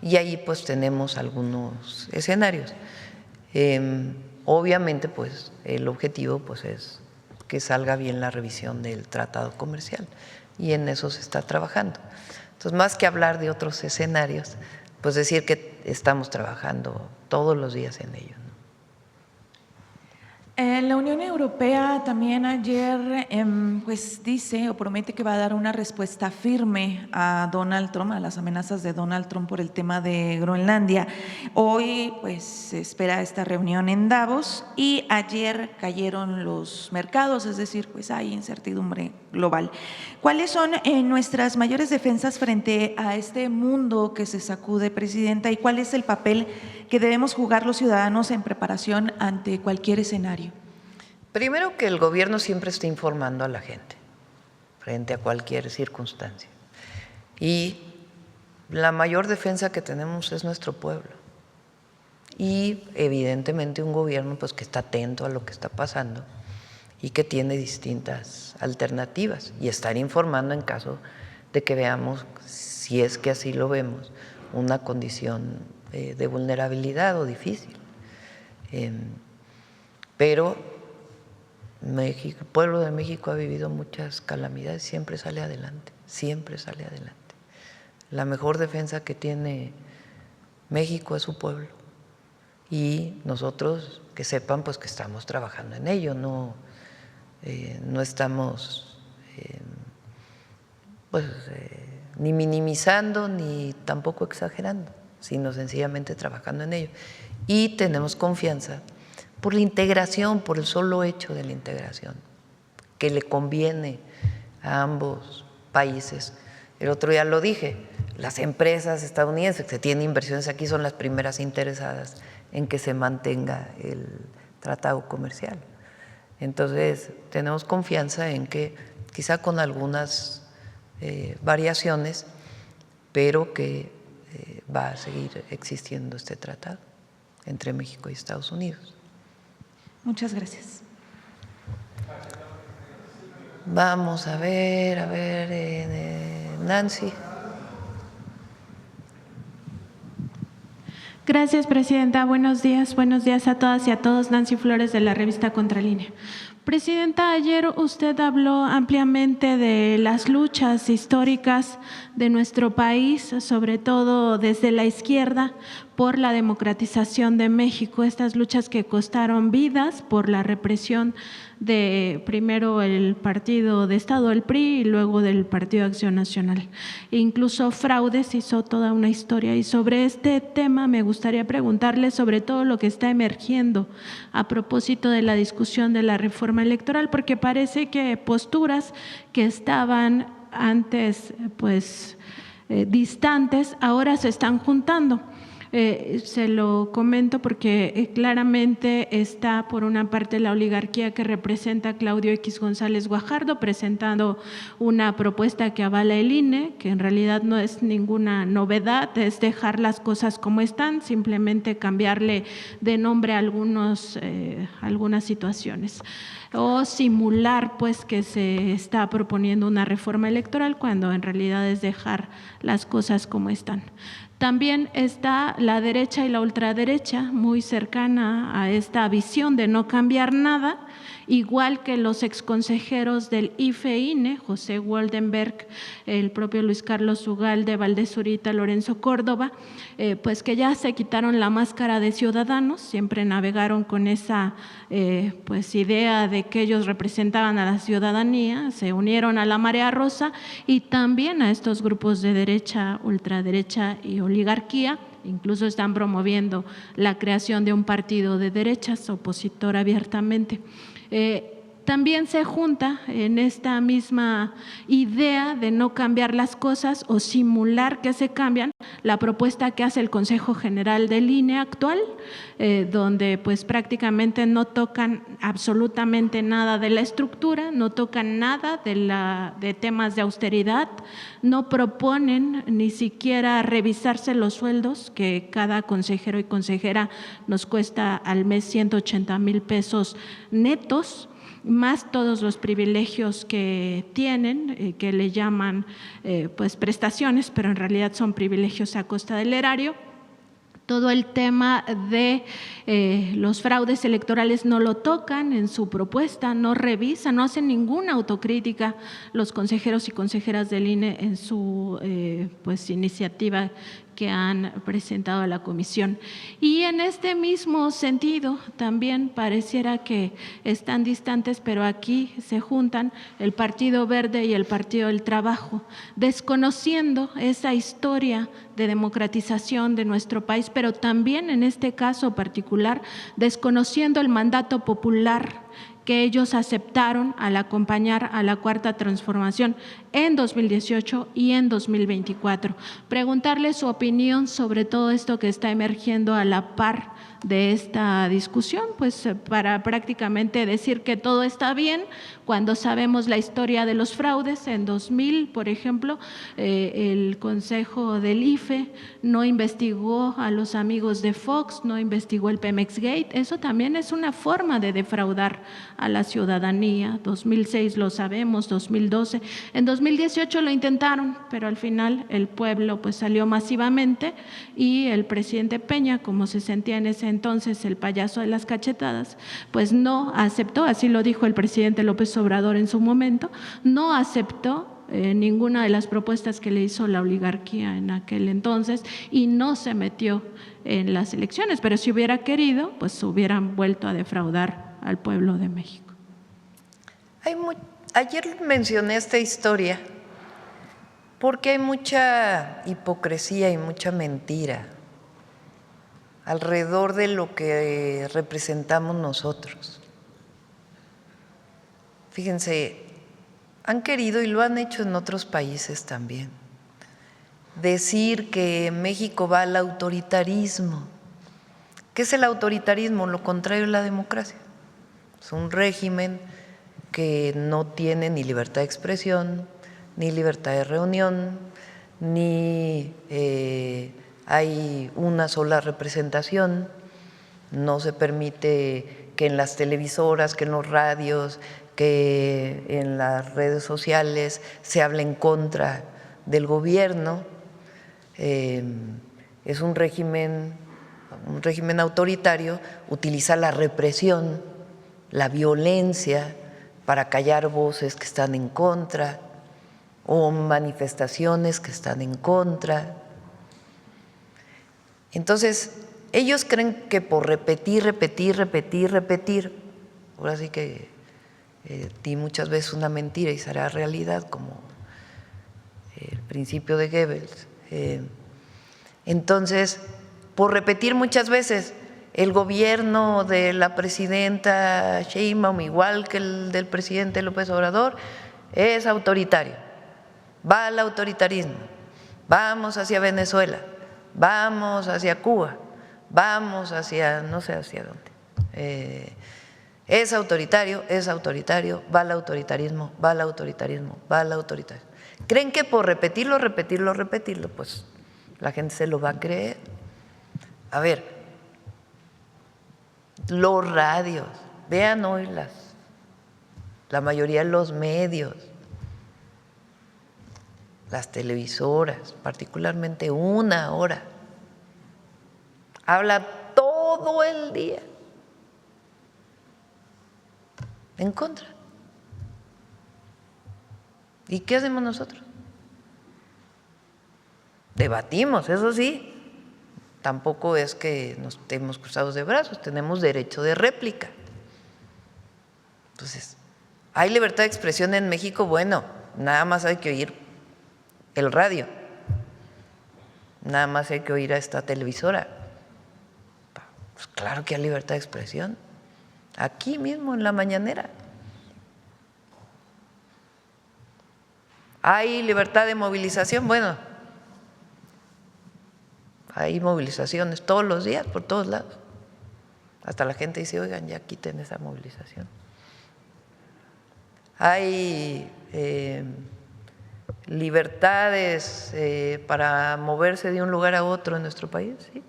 Y ahí pues tenemos algunos escenarios. Obviamente pues el objetivo pues es que salga bien la revisión del tratado comercial y en eso se está trabajando. Entonces, más que hablar de otros escenarios, pues decir que estamos trabajando todos los días en ello. La Unión Europea también ayer pues dice o promete que va a dar una respuesta firme a Donald Trump, a las amenazas de Donald Trump por el tema de Groenlandia. Hoy pues se espera esta reunión en Davos y ayer cayeron los mercados, es decir, pues hay incertidumbre global. ¿Cuáles son nuestras mayores defensas frente a este mundo que se sacude, presidenta, y cuál es el papel que debemos jugar los ciudadanos en preparación ante cualquier escenario? Primero, que el gobierno siempre esté informando a la gente frente a cualquier circunstancia. Y la mayor defensa que tenemos es nuestro pueblo. Y evidentemente un gobierno pues que está atento a lo que está pasando y que tiene distintas alternativas y estar informando en caso de que veamos, si es que así lo vemos, una condición de vulnerabilidad o difícil. Pero México, el pueblo de México ha vivido muchas calamidades, siempre sale adelante, siempre sale adelante. La mejor defensa que tiene México es su pueblo y nosotros que sepan pues que estamos trabajando en ello, no estamos ni minimizando ni tampoco exagerando, sino sencillamente trabajando en ello. Y tenemos confianza por la integración, por el solo hecho de la integración, que le conviene a ambos países. El otro día lo dije, las empresas estadounidenses que tienen inversiones aquí son las primeras interesadas en que se mantenga el tratado comercial. Entonces, tenemos confianza en que, quizá con algunas variaciones, pero que va a seguir existiendo este tratado entre México y Estados Unidos. Muchas gracias. Vamos a ver, Nancy. Gracias, presidenta. Buenos días a todas y a todos. Nancy Flores, de la revista Contralínea. Presidenta, ayer usted habló ampliamente de las luchas históricas de nuestro país, sobre todo desde la izquierda, por la democratización de México, estas luchas que costaron vidas por la represión de primero el Partido de Estado, el PRI, y luego del Partido de Acción Nacional. Incluso fraudes, hizo toda una historia. Y sobre este tema me gustaría preguntarle sobre todo lo que está emergiendo a propósito de la discusión de la reforma electoral, porque parece que posturas que estaban antes distantes ahora se están juntando. Se lo comento porque claramente está por una parte la oligarquía que representa Claudio X González Guajardo presentando una propuesta que avala el INE, que en realidad no es ninguna novedad, es dejar las cosas como están, simplemente cambiarle de nombre a algunas situaciones o simular pues que se está proponiendo una reforma electoral cuando en realidad es dejar las cosas como están. También está la derecha y la ultraderecha muy cercana a esta visión de no cambiar nada, igual que los exconsejeros del IFE-INE, José Woldenberg, el propio Luis Carlos Ugalde, Valdés Zurita, Lorenzo Córdoba, pues que ya se quitaron la máscara de ciudadanos, siempre navegaron con esa pues idea de que ellos representaban a la ciudadanía, se unieron a la marea rosa y también a estos grupos de derecha, ultraderecha y oligarquía. Incluso están promoviendo la creación de un partido de derechas opositor abiertamente. También se junta en esta misma idea de no cambiar las cosas o simular que se cambian la propuesta que hace el Consejo General del INE actual, donde pues prácticamente no tocan absolutamente nada de la estructura, no tocan nada de temas de austeridad, no proponen ni siquiera revisarse los sueldos, que cada consejero y consejera nos cuesta al mes 180,000 pesos netos, más todos los privilegios que tienen, que le llaman pues prestaciones, pero en realidad son privilegios a costa del erario. Todo el tema de los fraudes electorales no lo tocan en su propuesta, no revisan, no hacen ninguna autocrítica los consejeros y consejeras del INE en su pues iniciativa que han presentado a la comisión. Y en este mismo sentido también pareciera que están distantes, pero aquí se juntan el Partido Verde y el Partido del Trabajo, desconociendo esa historia de democratización de nuestro país, pero también en este caso particular desconociendo el mandato popular que ellos aceptaron al acompañar a la Cuarta Transformación en 2018 y en 2024. Preguntarle su opinión sobre todo esto que está emergiendo a la par de esta discusión, pues para prácticamente decir que todo está bien cuando sabemos la historia de los fraudes. En 2000, por ejemplo, el Consejo del IFE no investigó a los amigos de Fox, no investigó el Pemex Gate. Eso también es una forma de defraudar a la ciudadanía. 2006 lo sabemos, 2012. En 2018 lo intentaron, pero al final el pueblo pues salió masivamente y el presidente Peña, como se sentía en ese entonces el payaso de las cachetadas, pues no aceptó, así lo dijo el presidente López Obrador en su momento, no aceptó ninguna de las propuestas que le hizo la oligarquía en aquel entonces y no se metió en las elecciones, pero si hubiera querido, pues hubieran vuelto a defraudar al pueblo de México. Ayer mencioné esta historia porque hay mucha hipocresía y mucha mentira alrededor de lo que representamos nosotros. Fíjense, han querido, y lo han hecho en otros países también, decir que México va al autoritarismo. ¿Qué es el autoritarismo? Lo contrario de la democracia. Es un régimen que no tiene ni libertad de expresión, ni libertad de reunión, ni hay una sola representación, no se permite que en las televisoras, que en los radios, que en las redes sociales se hable en contra del gobierno. Es un régimen autoritario, utiliza la represión, la violencia para callar voces que están en contra o manifestaciones que están en contra. Entonces, ellos creen que por repetir, ahora sí que di muchas veces una mentira y será realidad, como el principio de Goebbels. Entonces, por repetir muchas veces, el gobierno de la presidenta Sheinbaum, igual que el del presidente López Obrador, es autoritario, va al autoritarismo, vamos hacia Venezuela, vamos hacia Cuba, vamos hacia no sé hacia dónde. Es autoritario, va al autoritarismo, va al autoritarismo, va al autoritarismo. ¿Creen que por repetirlo, pues la gente se lo va a creer? A ver, los radios, vean hoy la mayoría de los medios, las televisoras, particularmente Una Hora, habla todo el día en contra. ¿Y qué hacemos nosotros? Debatimos, eso sí. Tampoco es que nos estemos cruzados de brazos, tenemos derecho de réplica. Entonces, ¿hay libertad de expresión en México? Bueno, nada más hay que oír el radio, nada más hay que oír a esta televisora. Pues claro que hay libertad de expresión, aquí mismo en la mañanera. ¿Hay libertad de movilización? Bueno, hay movilizaciones todos los días, por todos lados. Hasta la gente dice, oigan, ya quiten esa movilización. Hay libertades para moverse de un lugar a otro en nuestro país, sí.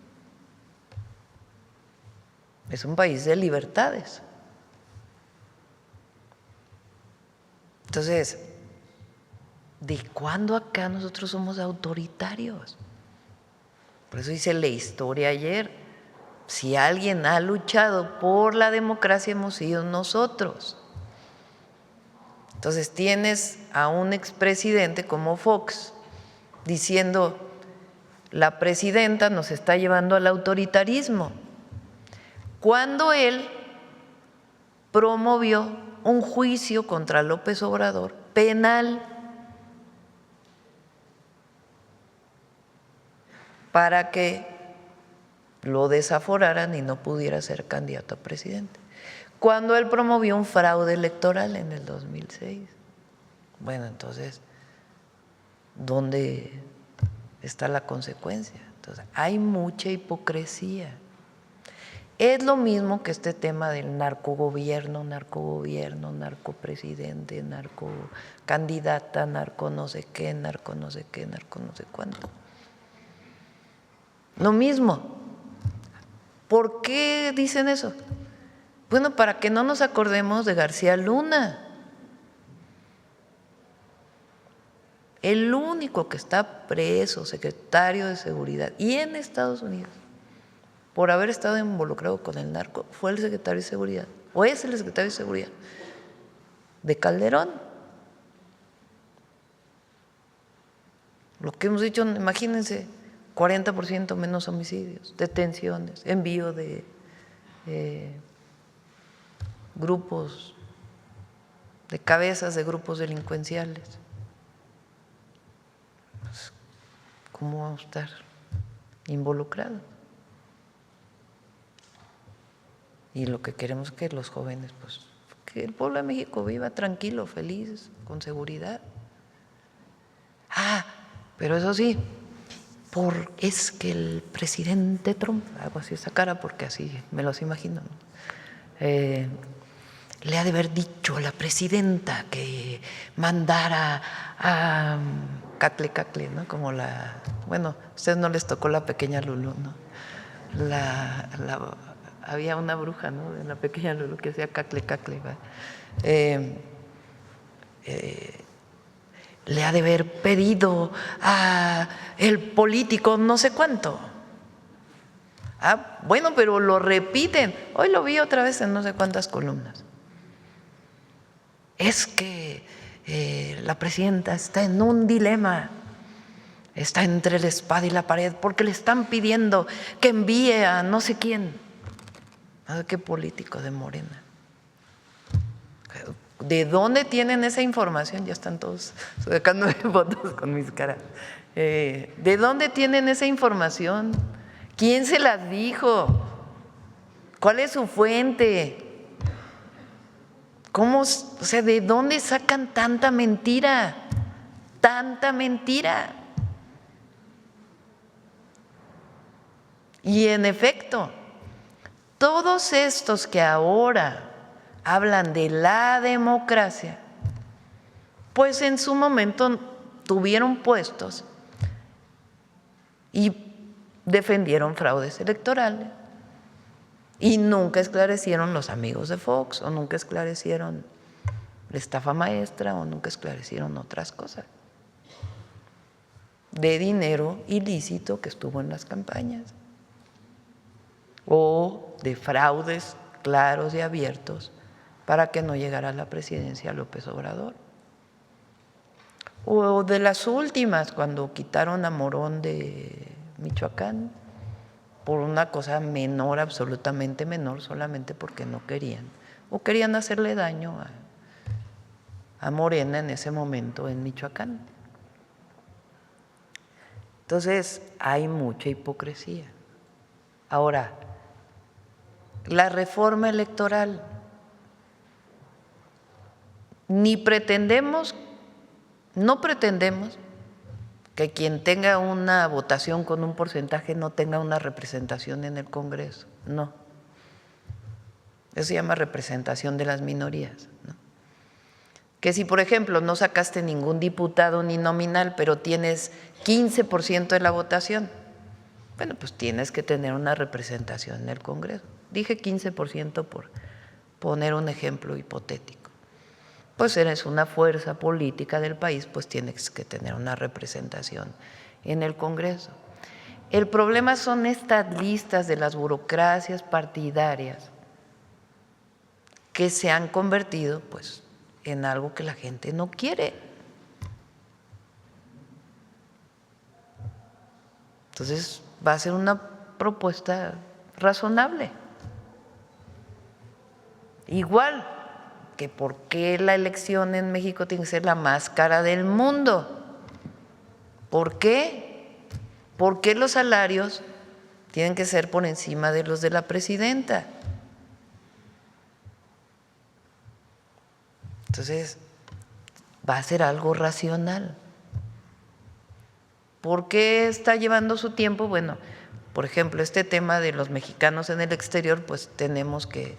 Es un país de libertades. Entonces, ¿de cuándo acá nosotros somos autoritarios? Por eso dice la historia ayer, si alguien ha luchado por la democracia hemos sido nosotros. Entonces tienes a un expresidente como Fox diciendo, la presidenta nos está llevando al autoritarismo, cuando él promovió un juicio contra López Obrador penal para que lo desaforaran y no pudiera ser candidato a presidente, cuando él promovió un fraude electoral en el 2006. Bueno, entonces, ¿dónde está la consecuencia? Entonces, hay mucha hipocresía. Es lo mismo que este tema del narcogobierno, narcopresidente, narcocandidata, narco no sé qué, narco no sé cuánto. Lo mismo. ¿Por qué dicen eso? Bueno, para que no nos acordemos de García Luna. El único que está preso, secretario de Seguridad, y en Estados Unidos, por haber estado involucrado con el narco, fue el secretario de Seguridad, o es el secretario de Seguridad de Calderón. Lo que hemos dicho, imagínense, 40% menos homicidios, detenciones, envío de grupos, de cabezas de grupos delincuenciales. ¿Cómo vamos a estar involucrados? Y lo que queremos es que los jóvenes, pues, que el pueblo de México viva tranquilo, feliz, con seguridad. Pero eso sí, es que el presidente Trump, hago así esa cara porque así me los imagino, ¿no? Le ha de haber dicho a la presidenta que mandara a Cacle, ¿no? Como bueno, a ustedes no les tocó la pequeña Lulú, ¿no? Había una bruja, ¿no? De la pequeña Lulú que hacía Cacle, le ha de haber pedido a el político no sé cuánto. Bueno, pero lo repiten. Hoy lo vi otra vez en no sé cuántas columnas. Es que la presidenta está en un dilema, está entre la espada y la pared, porque le están pidiendo que envíe a no sé quién. ¿Qué político de Morena? ¿De dónde tienen esa información? Ya están todos sacándome fotos con mis caras. ¿De dónde tienen esa información? ¿Quién se las dijo? ¿Cuál es su fuente? ¿Cómo, de dónde sacan tanta mentira? Tanta mentira. Y en efecto, todos estos que ahora hablan de la democracia, pues en su momento tuvieron puestos y defendieron fraudes electorales y nunca esclarecieron los amigos de Fox, o nunca esclarecieron la estafa maestra, o nunca esclarecieron otras cosas de dinero ilícito que estuvo en las campañas, o de fraudes claros y abiertos para que no llegara a la presidencia López Obrador, o de las últimas, cuando quitaron a Morón de Michoacán por una cosa menor, absolutamente menor, solamente porque no querían, o querían hacerle daño a Morena en ese momento en Michoacán. Entonces, hay mucha hipocresía. Ahora, la reforma electoral, no pretendemos que quien tenga una votación con un porcentaje no tenga una representación en el Congreso, no. Eso se llama representación de las minorías, ¿no? Que si, por ejemplo, no sacaste ningún diputado ni nominal, pero tienes 15% de la votación, bueno, pues tienes que tener una representación en el Congreso. Dije 15% por poner un ejemplo hipotético. Pues eres una fuerza política del país, pues tienes que tener una representación en el Congreso. El problema son estas listas de las burocracias partidarias que se han convertido, pues, en algo que la gente no quiere. Entonces, va a ser una propuesta razonable. Igual que por qué la elección en México tiene que ser la más cara del mundo. ¿Por qué? ¿Por qué los salarios tienen que ser por encima de los de la presidenta? Entonces, va a ser algo racional. ¿Por qué está llevando su tiempo? Bueno, por ejemplo, este tema de los mexicanos en el exterior, pues tenemos que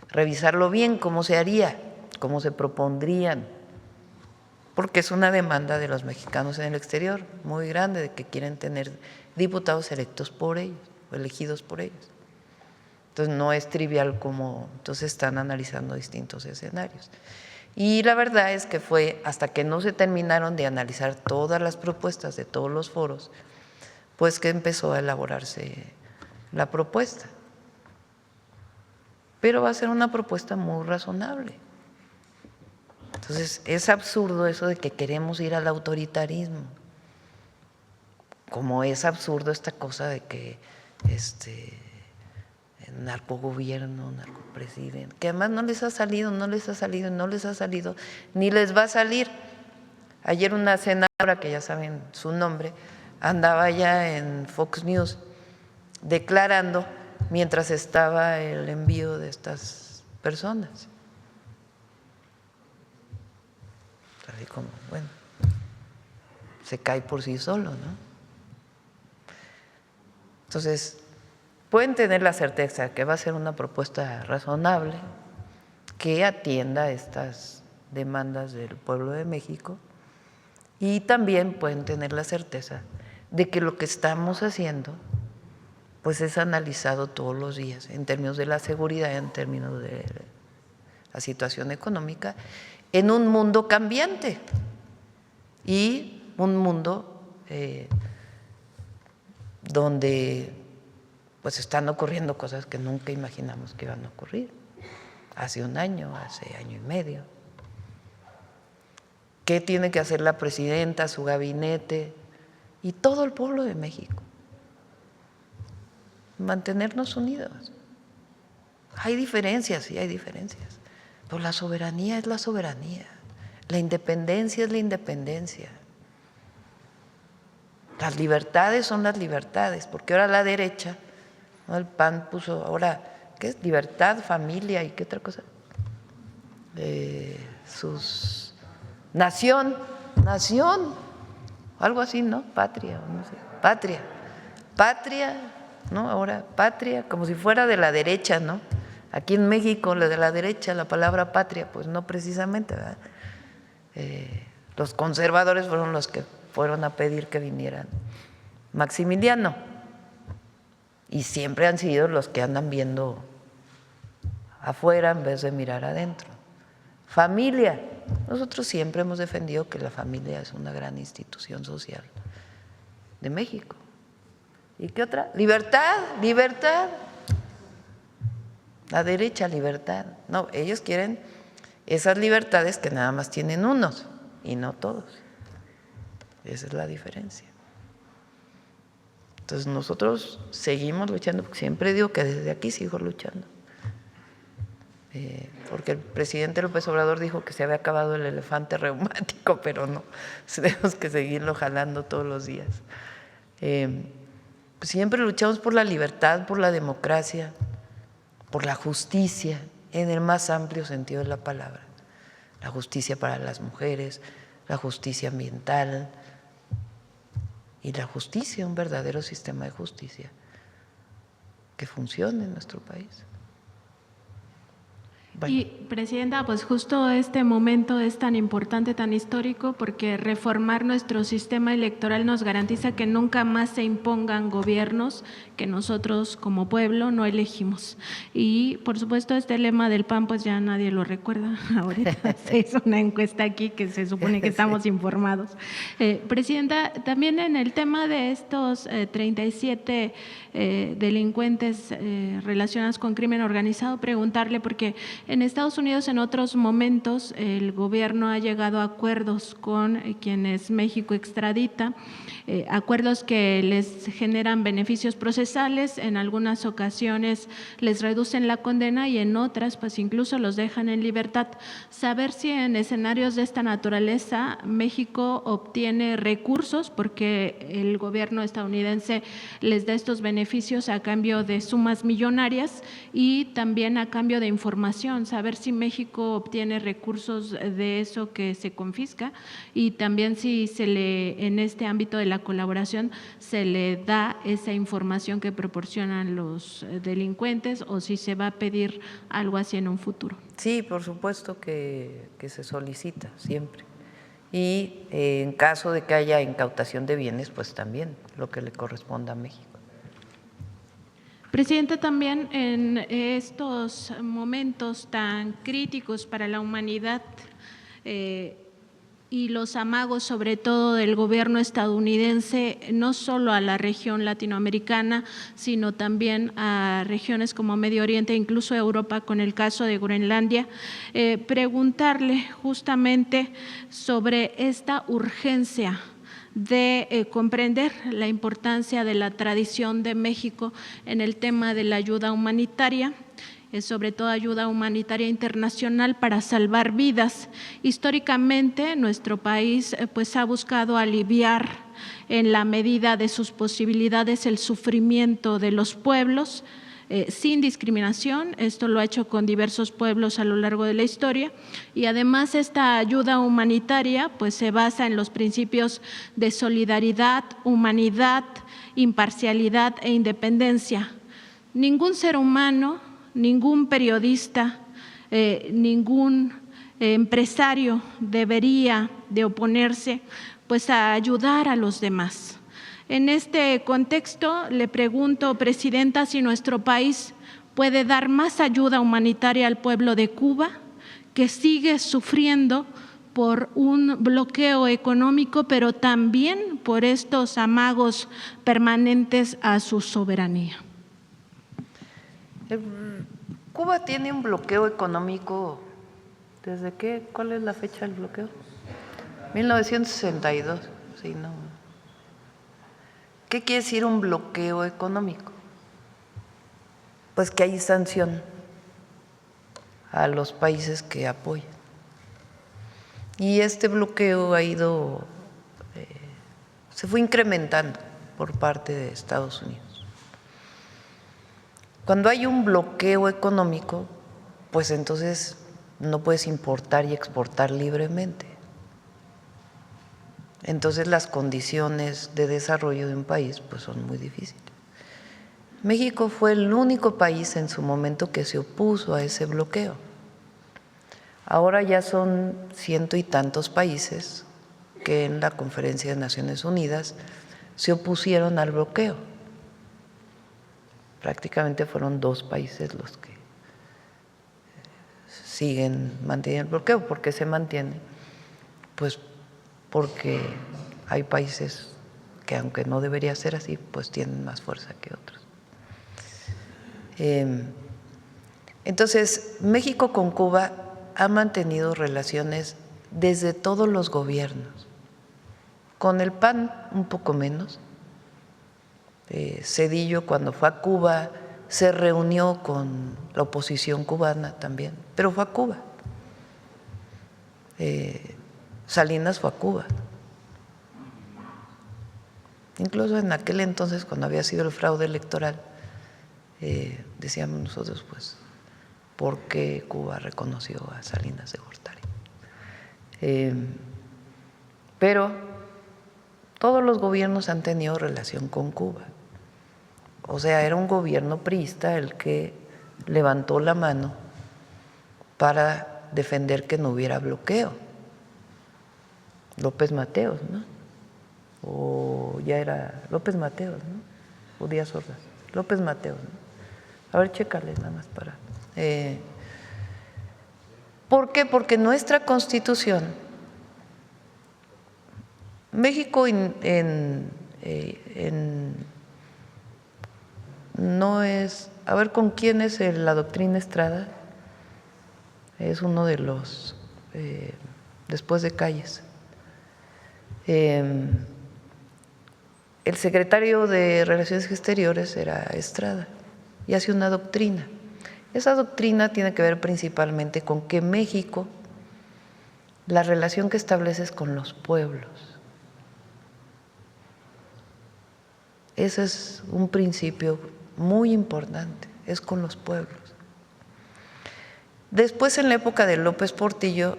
revisarlo bien, cómo se haría, cómo se propondrían, porque es una demanda de los mexicanos en el exterior muy grande, de que quieren tener diputados electos por ellos, o elegidos por ellos. Entonces, no es trivial cómo, entonces están analizando distintos escenarios. Y la verdad es que fue hasta que no se terminaron de analizar todas las propuestas de todos los foros, pues que empezó a elaborarse la propuesta. Pero va a ser una propuesta muy razonable. Entonces, es absurdo eso de que queremos ir al autoritarismo, como es absurdo esta cosa de que narcogobierno, narcopresidente, que además no les ha salido, ni les va a salir. Ayer una senadora, que ya saben su nombre, andaba ya en Fox News declarando mientras estaba el envío de estas personas. Así como, bueno, se cae por sí solo, ¿no? Entonces, pueden tener la certeza que va a ser una propuesta razonable que atienda estas demandas del pueblo de México, y también pueden tener la certeza de que lo que estamos haciendo pues es analizado todos los días en términos de la seguridad, en términos de la situación económica, en un mundo cambiante y un mundo donde pues están ocurriendo cosas que nunca imaginamos que iban a ocurrir, hace un año, hace año y medio. ¿Qué tiene que hacer la presidenta, su gabinete y todo el pueblo de México? Mantenernos unidos. Hay diferencias, sí hay diferencias, pero la soberanía es la soberanía, la independencia es la independencia. Las libertades son las libertades, porque ahora la derecha, ¿no? El PAN puso ahora, ¿qué es? Libertad, familia y qué otra cosa. Nación, algo así, ¿no? Patria, no sé. Patria ¿no? Ahora, patria, como si fuera de la derecha, ¿no? Aquí en México, la de la derecha, la palabra patria, pues no precisamente, ¿verdad? Los conservadores fueron los que fueron a pedir que vinieran Maximiliano, y siempre han sido los que andan viendo afuera en vez de mirar adentro. Familia, nosotros siempre hemos defendido que la familia es una gran institución social de México. ¿Y qué otra? Libertad, libertad. La derecha, libertad. No, ellos quieren esas libertades que nada más tienen unos y no todos. Esa es la diferencia. Entonces nosotros seguimos luchando, porque siempre digo que desde aquí sigo luchando. Porque el presidente López Obrador dijo que se había acabado el elefante reumático, pero no, tenemos que seguirlo jalando todos los días. Pues siempre luchamos por la libertad, por la democracia, por la justicia, en el más amplio sentido de la palabra. La justicia para las mujeres, la justicia ambiental y la justicia, un verdadero sistema de justicia que funcione en nuestro país. Bueno. Y, Presidenta, pues justo este momento es tan importante, tan histórico, porque reformar nuestro sistema electoral nos garantiza que nunca más se impongan gobiernos que nosotros como pueblo no elegimos. Y, por supuesto, este lema del PAN, pues ya nadie lo recuerda. Ahorita se hizo una encuesta aquí que se supone que estamos informados. Presidenta, también en el tema de estos 37 delincuentes relacionados con crimen organizado, preguntarle, porque en Estados Unidos en otros momentos el gobierno ha llegado a acuerdos con quienes México extradita, acuerdos que les generan beneficios procesales, en algunas ocasiones les reducen la condena y en otras pues incluso los dejan en libertad. Saber si en escenarios de esta naturaleza México obtiene recursos porque el gobierno estadounidense les da estos beneficios a cambio de sumas millonarias y también a cambio de información, saber si México obtiene recursos de eso que se confisca y también si se le, en este ámbito de la colaboración, se le da esa información que proporcionan los delincuentes o si se va a pedir algo así en un futuro. Sí, por supuesto que se solicita siempre. Y en caso de que haya incautación de bienes, pues también lo que le corresponda a México. Presidenta, también en estos momentos tan críticos para la humanidad y los amagos sobre todo del gobierno estadounidense, no solo a la región latinoamericana, sino también a regiones como Medio Oriente e incluso Europa, con el caso de Groenlandia, preguntarle justamente sobre esta urgencia de comprender la importancia de la tradición de México en el tema de la ayuda humanitaria, sobre todo ayuda humanitaria internacional para salvar vidas. Históricamente nuestro país pues ha buscado aliviar en la medida de sus posibilidades el sufrimiento de los pueblos, sin discriminación. Esto lo ha hecho con diversos pueblos a lo largo de la historia y además esta ayuda humanitaria pues se basa en los principios de solidaridad, humanidad, imparcialidad e independencia. Ningún ser humano, ningún periodista, ningún empresario debería de oponerse pues a ayudar a los demás. En este contexto, le pregunto, Presidenta, si nuestro país puede dar más ayuda humanitaria al pueblo de Cuba, que sigue sufriendo por un bloqueo económico, pero también por estos amagos permanentes a su soberanía. Cuba tiene un bloqueo económico, ¿desde qué? ¿Cuál es la fecha del bloqueo? 1962, sí, no. ¿Qué quiere decir un bloqueo económico? Pues que hay sanción a los países que apoyan. Y este bloqueo ha ido, se fue incrementando por parte de Estados Unidos. Cuando hay un bloqueo económico, pues entonces no puedes importar y exportar libremente. Entonces las condiciones de desarrollo de un país pues son muy difíciles. México fue el único país en su momento que se opuso a ese bloqueo. Ahora ya son 100 y tantos países que en la Conferencia de Naciones Unidas se opusieron al bloqueo. Prácticamente fueron 2 países los que siguen manteniendo el bloqueo. ¿Por qué se mantiene? Pues porque hay países que, aunque no debería ser así, pues tienen más fuerza que otros. Entonces, México con Cuba ha mantenido relaciones desde todos los gobiernos. Con el PAN un poco menos. Zedillo, cuando fue a Cuba, se reunió con la oposición cubana también, pero fue a Cuba. Salinas fue a Cuba. Incluso en aquel entonces, cuando había sido el fraude electoral, decíamos nosotros, pues, ¿por qué Cuba reconoció a Salinas de Gortari? Pero todos los gobiernos han tenido relación con Cuba. O sea, era un gobierno priista el que levantó la mano para defender que no hubiera bloqueo. López Mateos, ¿no? O ya era López Mateos, ¿no? O Díaz Ordaz. López Mateos, ¿no? A ver, chécale nada más para… ¿Por qué? Porque nuestra Constitución, México no es… A ver, ¿con quién es la doctrina Estrada? Es uno de los… después de Calles. El secretario de Relaciones Exteriores era Estrada y hace una doctrina. Esa doctrina tiene que ver principalmente con que México, la relación que establece es con los pueblos. Ese es un principio muy importante, es con los pueblos. Después, en la época de López Portillo,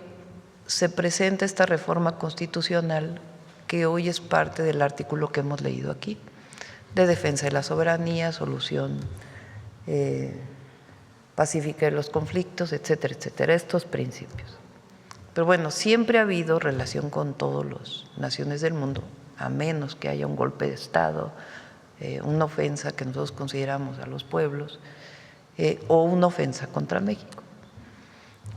se presenta esta reforma constitucional que hoy es parte del artículo que hemos leído aquí, de defensa de la soberanía, solución pacífica de los conflictos, etcétera, etcétera, estos principios. Pero bueno, siempre ha habido relación con todas las naciones del mundo, a menos que haya un golpe de Estado, una ofensa que nosotros consideramos a los pueblos, o una ofensa contra México.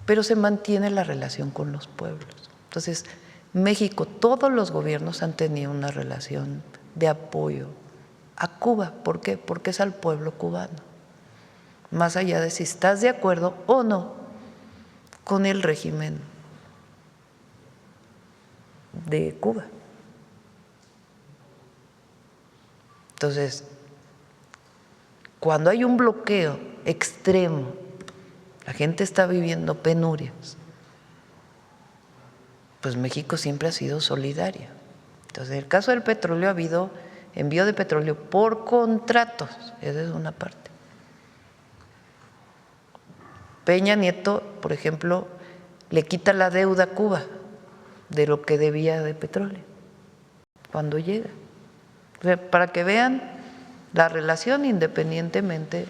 Pero se mantiene la relación con los pueblos. Entonces, México, todos los gobiernos han tenido una relación de apoyo a Cuba. ¿Por qué? Porque es al pueblo cubano. Más allá de si estás de acuerdo o no con el régimen de Cuba. Entonces, cuando hay un bloqueo extremo, la gente está viviendo penurias, pues México siempre ha sido solidario. Entonces, en el caso del petróleo ha habido envío de petróleo por contratos, esa es una parte. Peña Nieto, por ejemplo, le quita la deuda a Cuba de lo que debía de petróleo cuando llega. O sea, para que vean la relación independientemente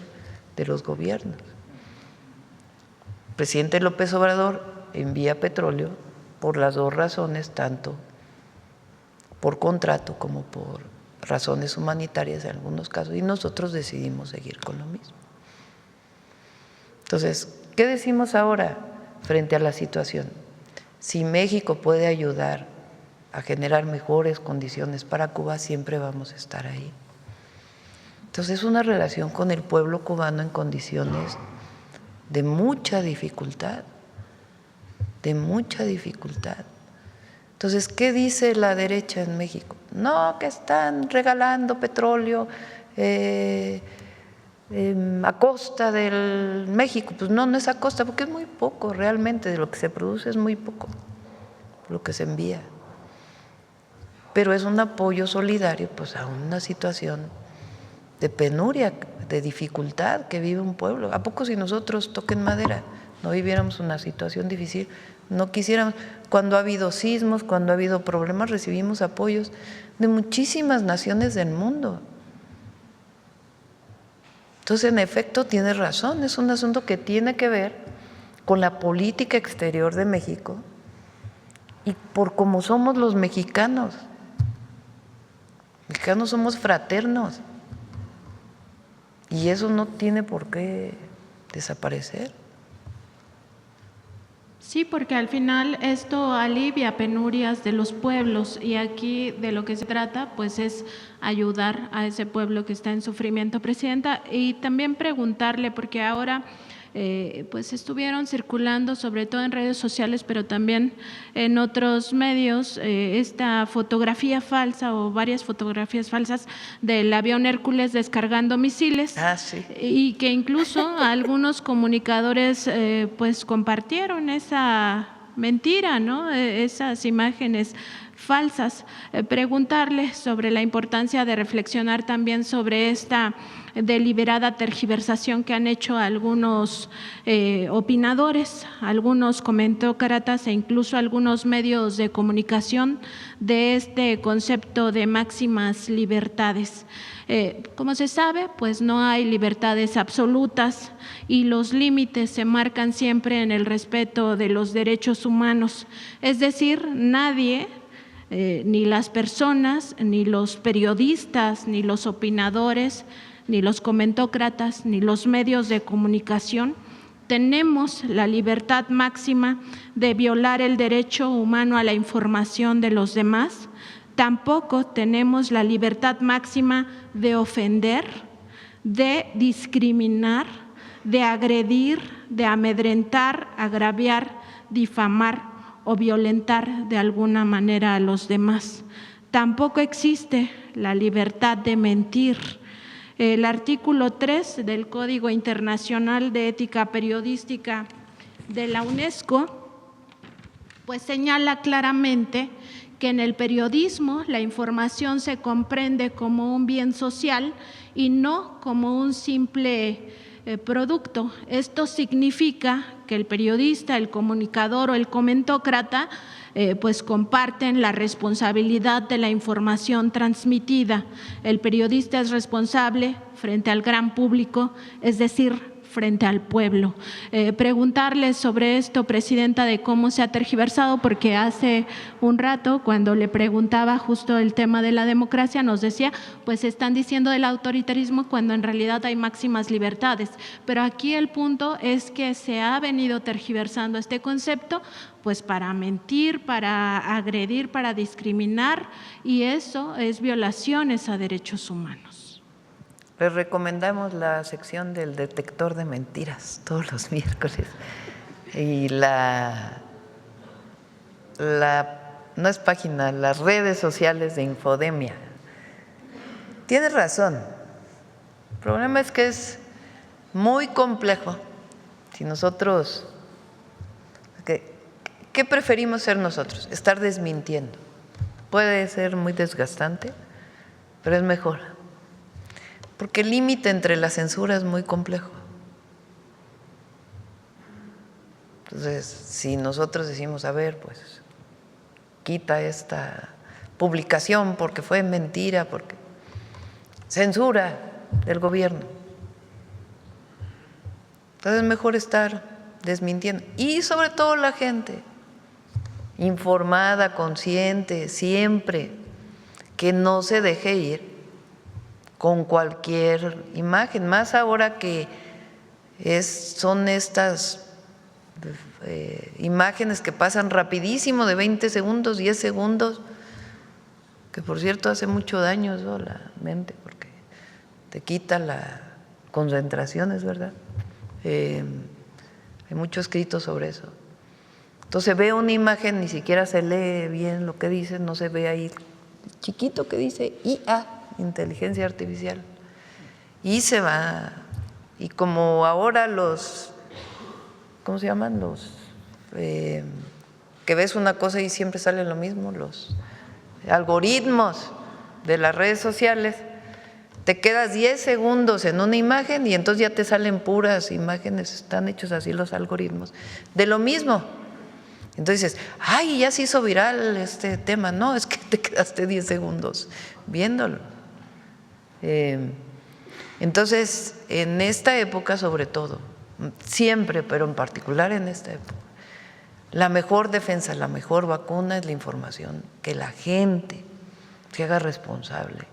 de los gobiernos. El presidente López Obrador envía petróleo por las 2 razones, tanto por contrato como por razones humanitarias en algunos casos, y nosotros decidimos seguir con lo mismo. Entonces, ¿qué decimos ahora frente a la situación? Si México puede ayudar a generar mejores condiciones para Cuba, siempre vamos a estar ahí. Entonces, es una relación con el pueblo cubano en condiciones de mucha dificultad, de mucha dificultad. Entonces, ¿qué dice la derecha en México? No, que están regalando petróleo a costa del México. Pues no, no es a costa, porque es muy poco realmente, de lo que se produce es muy poco lo que se envía. Pero es un apoyo solidario pues a una situación de penuria, de dificultad que vive un pueblo. ¿A poco si nosotros, toquen madera, no viviéramos una situación difícil, no quisiéramos? Cuando ha habido sismos, cuando ha habido problemas, recibimos apoyos de muchísimas naciones del mundo. Entonces, en efecto, tiene razón, es un asunto que tiene que ver con la política exterior de México y por cómo somos los mexicanos. Mexicanos somos fraternos y eso no tiene por qué desaparecer. Sí, porque al final esto alivia penurias de los pueblos y aquí de lo que se trata pues es ayudar a ese pueblo que está en sufrimiento, Presidenta, y también preguntarle, porque ahora pues estuvieron circulando sobre todo en redes sociales, pero también en otros medios, esta fotografía falsa o varias fotografías falsas del avión Hércules descargando misiles. Sí. Y que incluso algunos comunicadores pues compartieron esa mentira, ¿no? Esas imágenes falsas. Preguntarle sobre la importancia de reflexionar también sobre esta deliberada tergiversación que han hecho algunos opinadores, algunos comentócratas e incluso algunos medios de comunicación de este concepto de máximas libertades. Como se sabe, pues no hay libertades absolutas y los límites se marcan siempre en el respeto de los derechos humanos. Es decir, nadie, ni las personas, ni los periodistas, ni los opinadores, ni los comentócratas, ni los medios de comunicación tenemos la libertad máxima de violar el derecho humano a la información de los demás. Tampoco tenemos la libertad máxima de ofender, de discriminar, de agredir, de amedrentar, agraviar, difamar o violentar de alguna manera a los demás. Tampoco existe la libertad de mentir. El artículo 3 del Código Internacional de Ética Periodística de la UNESCO pues señala claramente que en el periodismo la información se comprende como un bien social y no como un simple producto. Esto significa que el periodista, el comunicador o el comentócrata pues comparten la responsabilidad de la información transmitida. El periodista es responsable frente al gran público, es decir, frente al pueblo. Preguntarle sobre esto, Presidenta, de cómo se ha tergiversado, porque hace un rato cuando le preguntaba justo el tema de la democracia nos decía, pues están diciendo del autoritarismo cuando en realidad hay máximas libertades, pero aquí el punto es que se ha venido tergiversando este concepto pues para mentir, para agredir, para discriminar y eso es violaciones a derechos humanos. Les recomendamos la sección del detector de mentiras todos los miércoles. Y no es página, las redes sociales de Infodemia. Tienes razón. El problema es que es muy complejo. Si nosotros, ¿qué preferimos ser nosotros? Estar desmintiendo. Puede ser muy desgastante, pero es mejor. Porque el límite entre la censura es muy complejo. Entonces, si nosotros decimos, a ver, pues, quita esta publicación porque fue mentira, porque censura del gobierno. Entonces es mejor estar desmintiendo. Y sobre todo la gente informada, consciente, siempre, que no se deje ir con cualquier imagen, más ahora que son estas imágenes que pasan rapidísimo de 20 segundos, 10 segundos, que por cierto hace mucho daño eso a la mente porque te quita la concentración, es verdad. Hay mucho escrito sobre eso. Entonces ve una imagen, ni siquiera se lee bien lo que dice, no se ve ahí chiquito que dice IA, inteligencia artificial, y se va, y como ahora los, ¿cómo se llaman? Los que ves una cosa y siempre sale lo mismo, los algoritmos de las redes sociales, te quedas 10 segundos en una imagen y entonces ya te salen puras imágenes, están hechos así los algoritmos, de lo mismo. Entonces dices, ay, ya se hizo viral este tema. No, es que te quedaste 10 segundos viéndolo. Entonces, en esta época sobre todo, siempre, pero en particular en esta época, la mejor defensa, la mejor vacuna es la información, que la gente se haga responsable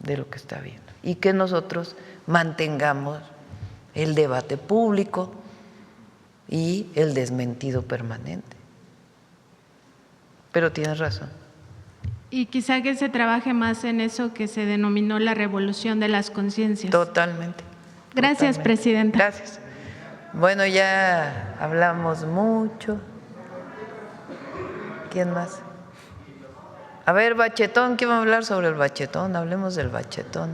de lo que está viendo y que nosotros mantengamos el debate público y el desmentido permanente. Pero tienes razón. Y quizá que se trabaje más en eso que se denominó la revolución de las conciencias. Totalmente. Gracias, Totalmente. Presidenta. Gracias. Bueno, ya hablamos mucho. ¿Quién más? A ver, bachetón, ¿quién va a hablar sobre el bachetón? Hablemos del bachetón.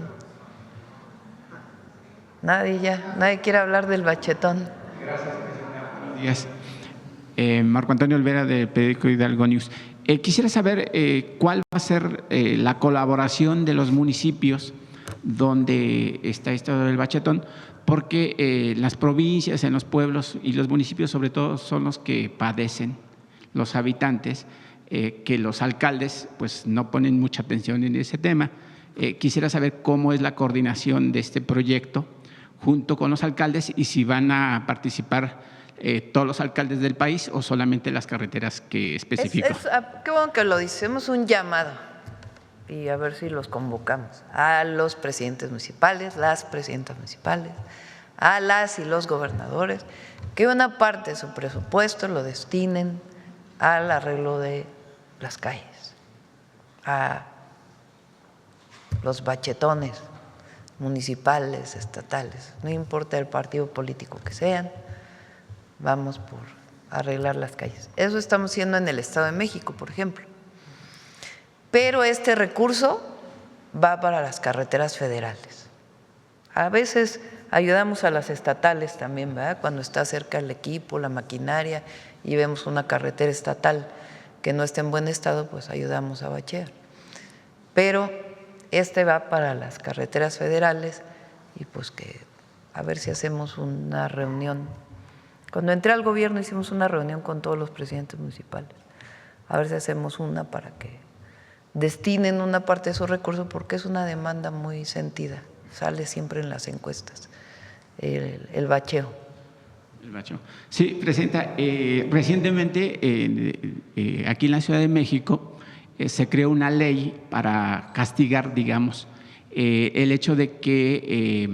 Nadie quiere hablar del bachetón. Gracias, Presidenta. Buenos días. Marco Antonio Olvera, del periódico Hidalgo News. Quisiera saber cuál va a ser la colaboración de los municipios donde está esto del bachetón, porque las provincias, en los pueblos y los municipios sobre todo son los que padecen, los habitantes, que los alcaldes pues no ponen mucha atención en ese tema. Quisiera saber cómo es la coordinación de este proyecto junto con los alcaldes y si van a participar todos los alcaldes del país o solamente las carreteras que especifico. Qué bueno que lo decimos, un llamado y a ver si los convocamos a los presidentes municipales, las presidentas municipales, a las y los gobernadores, que una parte de su presupuesto lo destinen al arreglo de las calles, a los bachetones municipales, estatales, no importa el partido político que sean, vamos por arreglar las calles. Eso estamos haciendo en el Estado de México, por ejemplo. Pero este recurso va para las carreteras federales. A veces ayudamos a las estatales también, ¿verdad? Cuando está cerca el equipo, la maquinaria y vemos una carretera estatal que no está en buen estado, pues ayudamos a bachear. Pero este va para las carreteras federales y pues que a ver si hacemos una reunión. Cuando entré al gobierno hicimos una reunión con todos los presidentes municipales. A ver si hacemos una para que destinen una parte de esos recursos porque es una demanda muy sentida. Sale siempre en las encuestas el bacheo. El bacheo. Sí, Presidenta, recientemente aquí en la Ciudad de México se creó una ley para castigar, digamos, el hecho de que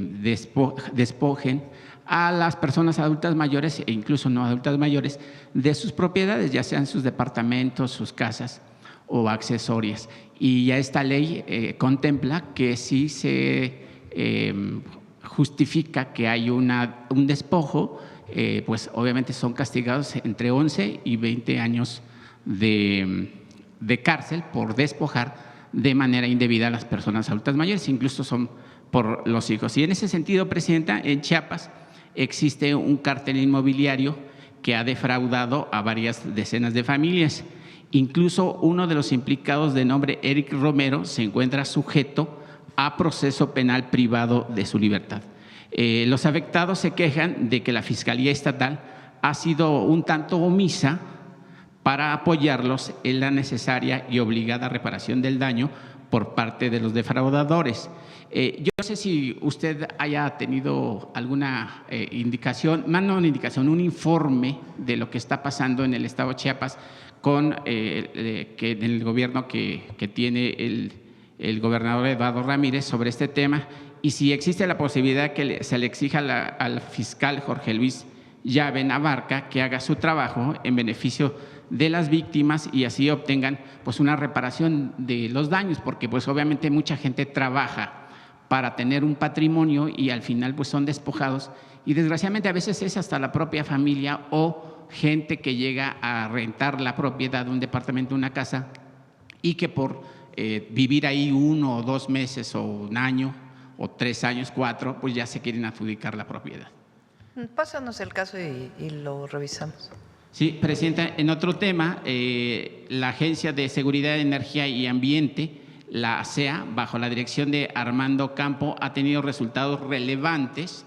despojen a las personas adultas mayores e incluso no adultas mayores de sus propiedades, ya sean sus departamentos, sus casas o accesorias. Y ya esta ley contempla que si se justifica que hay un despojo, pues obviamente son castigados entre 11 y 20 años de cárcel por despojar de manera indebida a las personas adultas mayores, incluso son por los hijos. Y en ese sentido, Presidenta, en Chiapas existe un cártel inmobiliario que ha defraudado a varias decenas de familias. Incluso uno de los implicados, de nombre Eric Romero, se encuentra sujeto a proceso penal privado de su libertad. Los afectados se quejan de que la Fiscalía Estatal ha sido un tanto omisa para apoyarlos en la necesaria y obligada reparación del daño por parte de los defraudadores. Yo no sé si usted haya tenido alguna indicación, más no una indicación, un informe de lo que está pasando en el estado de Chiapas con el gobierno que tiene el gobernador Eduardo Ramírez sobre este tema, y si existe la posibilidad que se le exija al fiscal Jorge Luis Llave Navarca que haga su trabajo en beneficio de las víctimas y así obtengan pues una reparación de los daños, porque pues obviamente mucha gente trabaja para tener un patrimonio y al final pues son despojados y desgraciadamente a veces es hasta la propia familia o gente que llega a rentar la propiedad de un departamento, una casa, y que por vivir ahí 1 o 2 meses o 1 año o 3 años, 4, pues ya se quieren adjudicar la propiedad. Pásanos el caso y lo revisamos. Sí, Presidenta, en otro tema, la Agencia de Seguridad, Energía y Ambiente, la ASEA, bajo la dirección de Armando Campo, ha tenido resultados relevantes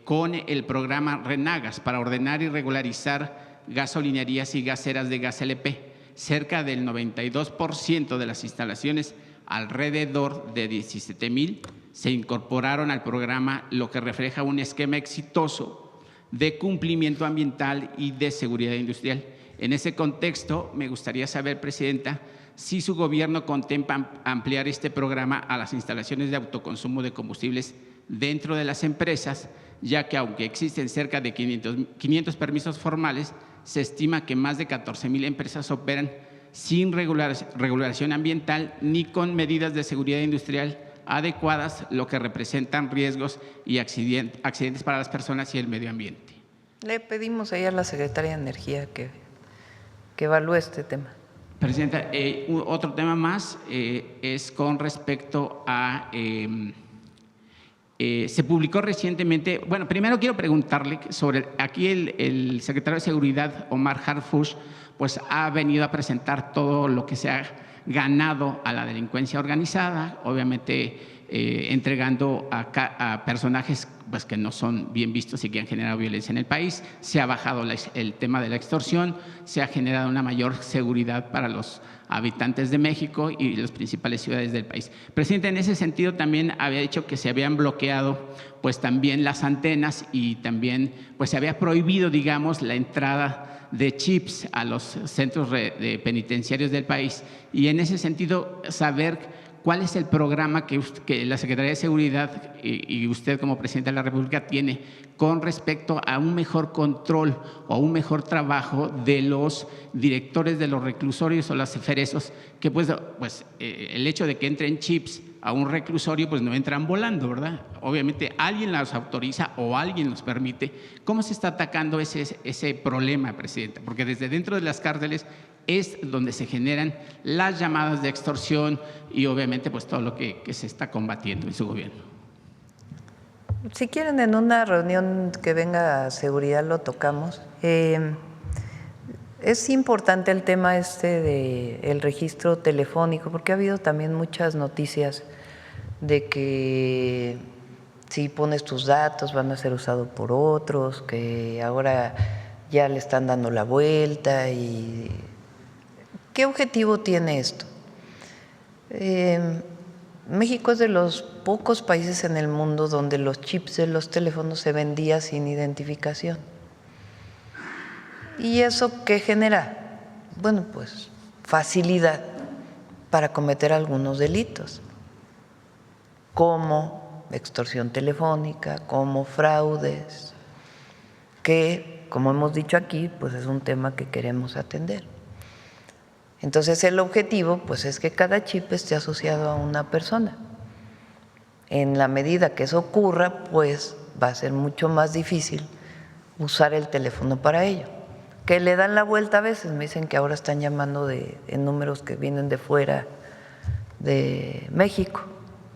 con el programa Renagas para ordenar y regularizar gasolinerías y gaseras de gas LP. Cerca del 92% de las instalaciones alrededor de 17,000 se incorporaron al programa, lo que refleja un esquema exitoso de cumplimiento ambiental y de seguridad industrial. En ese contexto, me gustaría saber, Presidenta, si su gobierno contempla ampliar este programa a las instalaciones de autoconsumo de combustibles dentro de las empresas, ya que aunque existen cerca de 500 permisos formales, se estima que más de 14,000 empresas operan sin regulación ambiental ni con medidas de seguridad industrial adecuadas, lo que representan riesgos y accidentes para las personas y el medio ambiente. Le pedimos ahí a la Secretaría de Energía que evalúe este tema. Presidenta, otro tema más es con respecto a… se publicó recientemente, bueno, primero quiero preguntarle sobre, aquí el secretario de Seguridad, Omar Harfush, pues ha venido a presentar todo lo que se ha ganado a la delincuencia organizada, obviamente entregando a personajes pues, que no son bien vistos y que han generado violencia en el país. Se ha bajado el tema de la extorsión, se ha generado una mayor seguridad para los habitantes de México y las principales ciudades del país. Presidente, en ese sentido también había dicho que se habían bloqueado pues también las antenas y también pues se había prohibido, digamos, la entrada de chips a los centros penitenciarios del país. Y en ese sentido, saber cuál es el programa que la Secretaría de Seguridad y usted como Presidente de la República tiene con respecto a un mejor control o un mejor trabajo de los directores de los reclusorios o los ceferesos, que pues el hecho de que entren chips a un reclusorio, pues no entran volando, ¿verdad? Obviamente alguien los autoriza o alguien los permite. ¿Cómo se está atacando ese problema, Presidenta? Porque desde dentro de las cárceles es donde se generan las llamadas de extorsión y obviamente pues todo lo que se está combatiendo en su gobierno. Si quieren, en una reunión que venga a seguridad lo tocamos. Es importante el tema del registro telefónico, porque ha habido también muchas noticias de que si pones tus datos van a ser usados por otros, que ahora ya le están dando la vuelta. Y ¿qué objetivo tiene esto? México es de los pocos países en el mundo donde los chips de los teléfonos se vendían sin identificación. ¿Y eso qué genera? Bueno, pues facilidad para cometer algunos delitos, como extorsión telefónica, como fraudes, que, como hemos dicho aquí, pues es un tema que queremos atender. Entonces, el objetivo pues es que cada chip esté asociado a una persona. En la medida que eso ocurra, pues va a ser mucho más difícil usar el teléfono para ello. Que le dan la vuelta a veces, me dicen que ahora están llamando en números que vienen de fuera de México.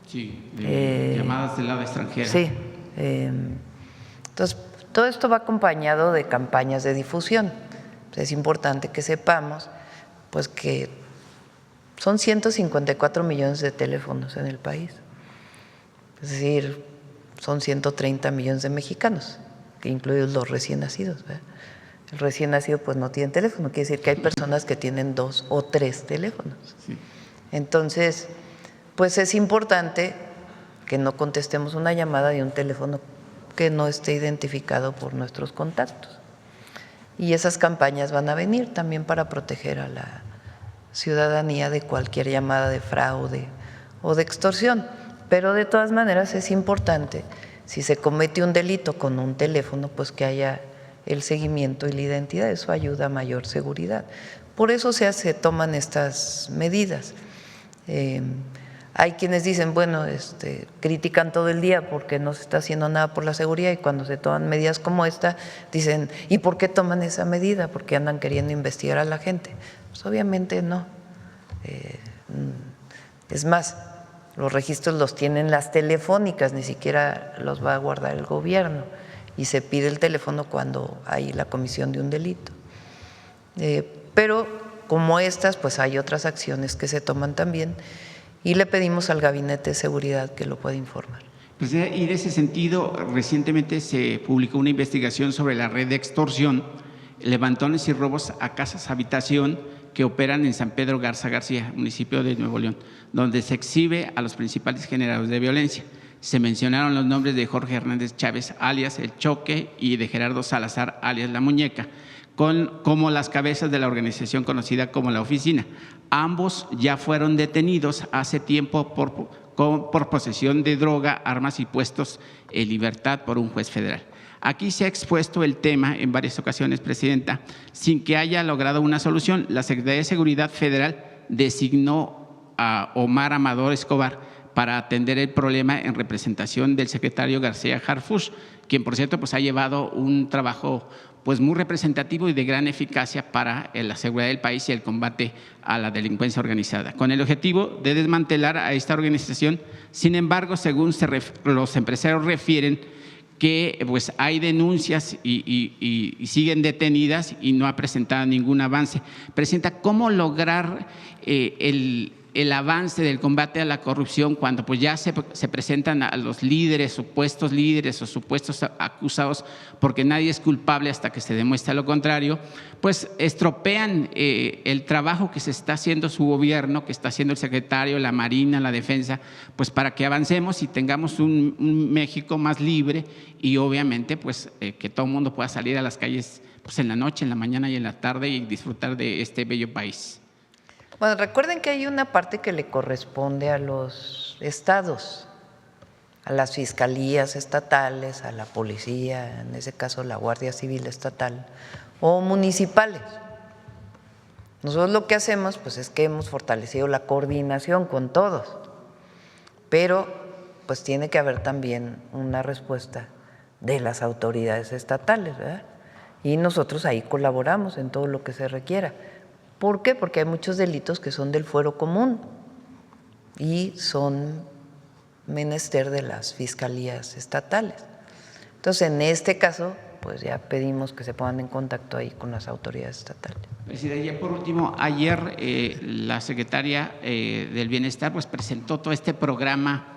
Sí, llamadas del lado extranjero. Sí. Entonces, todo esto va acompañado de campañas de difusión. Es importante que sepamos pues que son 154 millones de teléfonos en el país. Es decir, son 130 millones de mexicanos, incluidos los recién nacidos, ¿verdad? El recién nacido pues no tiene teléfono, quiere decir que hay personas que tienen 2 o 3 teléfonos. Sí. Entonces, pues es importante que no contestemos una llamada de un teléfono que no esté identificado por nuestros contactos. Y esas campañas van a venir también para proteger a la ciudadanía de cualquier llamada de fraude o de extorsión. Pero de todas maneras es importante, si se comete un delito con un teléfono, pues que haya el seguimiento y la identidad. Eso ayuda a mayor seguridad. Por eso se toman estas medidas. Hay quienes dicen, bueno, critican todo el día porque no se está haciendo nada por la seguridad, y cuando se toman medidas como esta, dicen, ¿y por qué toman esa medida? Porque andan queriendo investigar a la gente. Pues obviamente no. Es más, los registros los tienen las telefónicas, ni siquiera los va a guardar el gobierno, y se pide el teléfono cuando hay la comisión de un delito. Pero como estas, pues hay otras acciones que se toman también, y le pedimos al Gabinete de Seguridad que lo pueda informar. Pues, y en ese sentido, recientemente se publicó una investigación sobre la red de extorsión levantones y robos a casas habitación que operan en San Pedro Garza García, municipio de Nuevo León, donde se exhibe a los principales generadores de violencia. Se mencionaron los nombres de Jorge Hernández Chávez, alias El Choque, y de Gerardo Salazar, alias La Muñeca, como las cabezas de la organización conocida como La Oficina. Ambos ya fueron detenidos hace tiempo por posesión de droga, armas y puestos en libertad por un juez federal. Aquí se ha expuesto el tema en varias ocasiones, Presidenta, sin que haya logrado una solución. La Secretaría de Seguridad Federal designó a Omar Amador Escobar para atender el problema en representación del secretario García Harfuch, quien, por cierto, pues ha llevado un trabajo pues muy representativo y de gran eficacia para la seguridad del país y el combate a la delincuencia organizada, con el objetivo de desmantelar a esta organización. Sin embargo, según los empresarios refieren, que pues hay denuncias y siguen detenidas y no ha presentado ningún avance. Presidenta, ¿cómo lograr el avance del combate a la corrupción cuando pues ya se presentan a los líderes, supuestos líderes o supuestos acusados, porque nadie es culpable hasta que se demuestre lo contrario? Pues estropean el trabajo que se está haciendo su gobierno, que está haciendo el secretario, la Marina, la Defensa, pues para que avancemos y tengamos un México más libre y obviamente pues que todo el mundo pueda salir a las calles pues en la noche, en la mañana y en la tarde y disfrutar de este bello país. Bueno, recuerden que hay una parte que le corresponde a los estados, a las fiscalías estatales, a la policía, en ese caso la Guardia Civil Estatal, o municipales. Nosotros lo que hacemos pues es que hemos fortalecido la coordinación con todos, pero pues tiene que haber también una respuesta de las autoridades estatales, ¿verdad? Y nosotros ahí colaboramos en todo lo que se requiera. ¿Por qué? Porque hay muchos delitos que son del fuero común y son menester de las fiscalías estatales. Entonces, en este caso, pues ya pedimos que se pongan en contacto ahí con las autoridades estatales. Presidente, ya por último, ayer la secretaria del Bienestar pues presentó todo este programa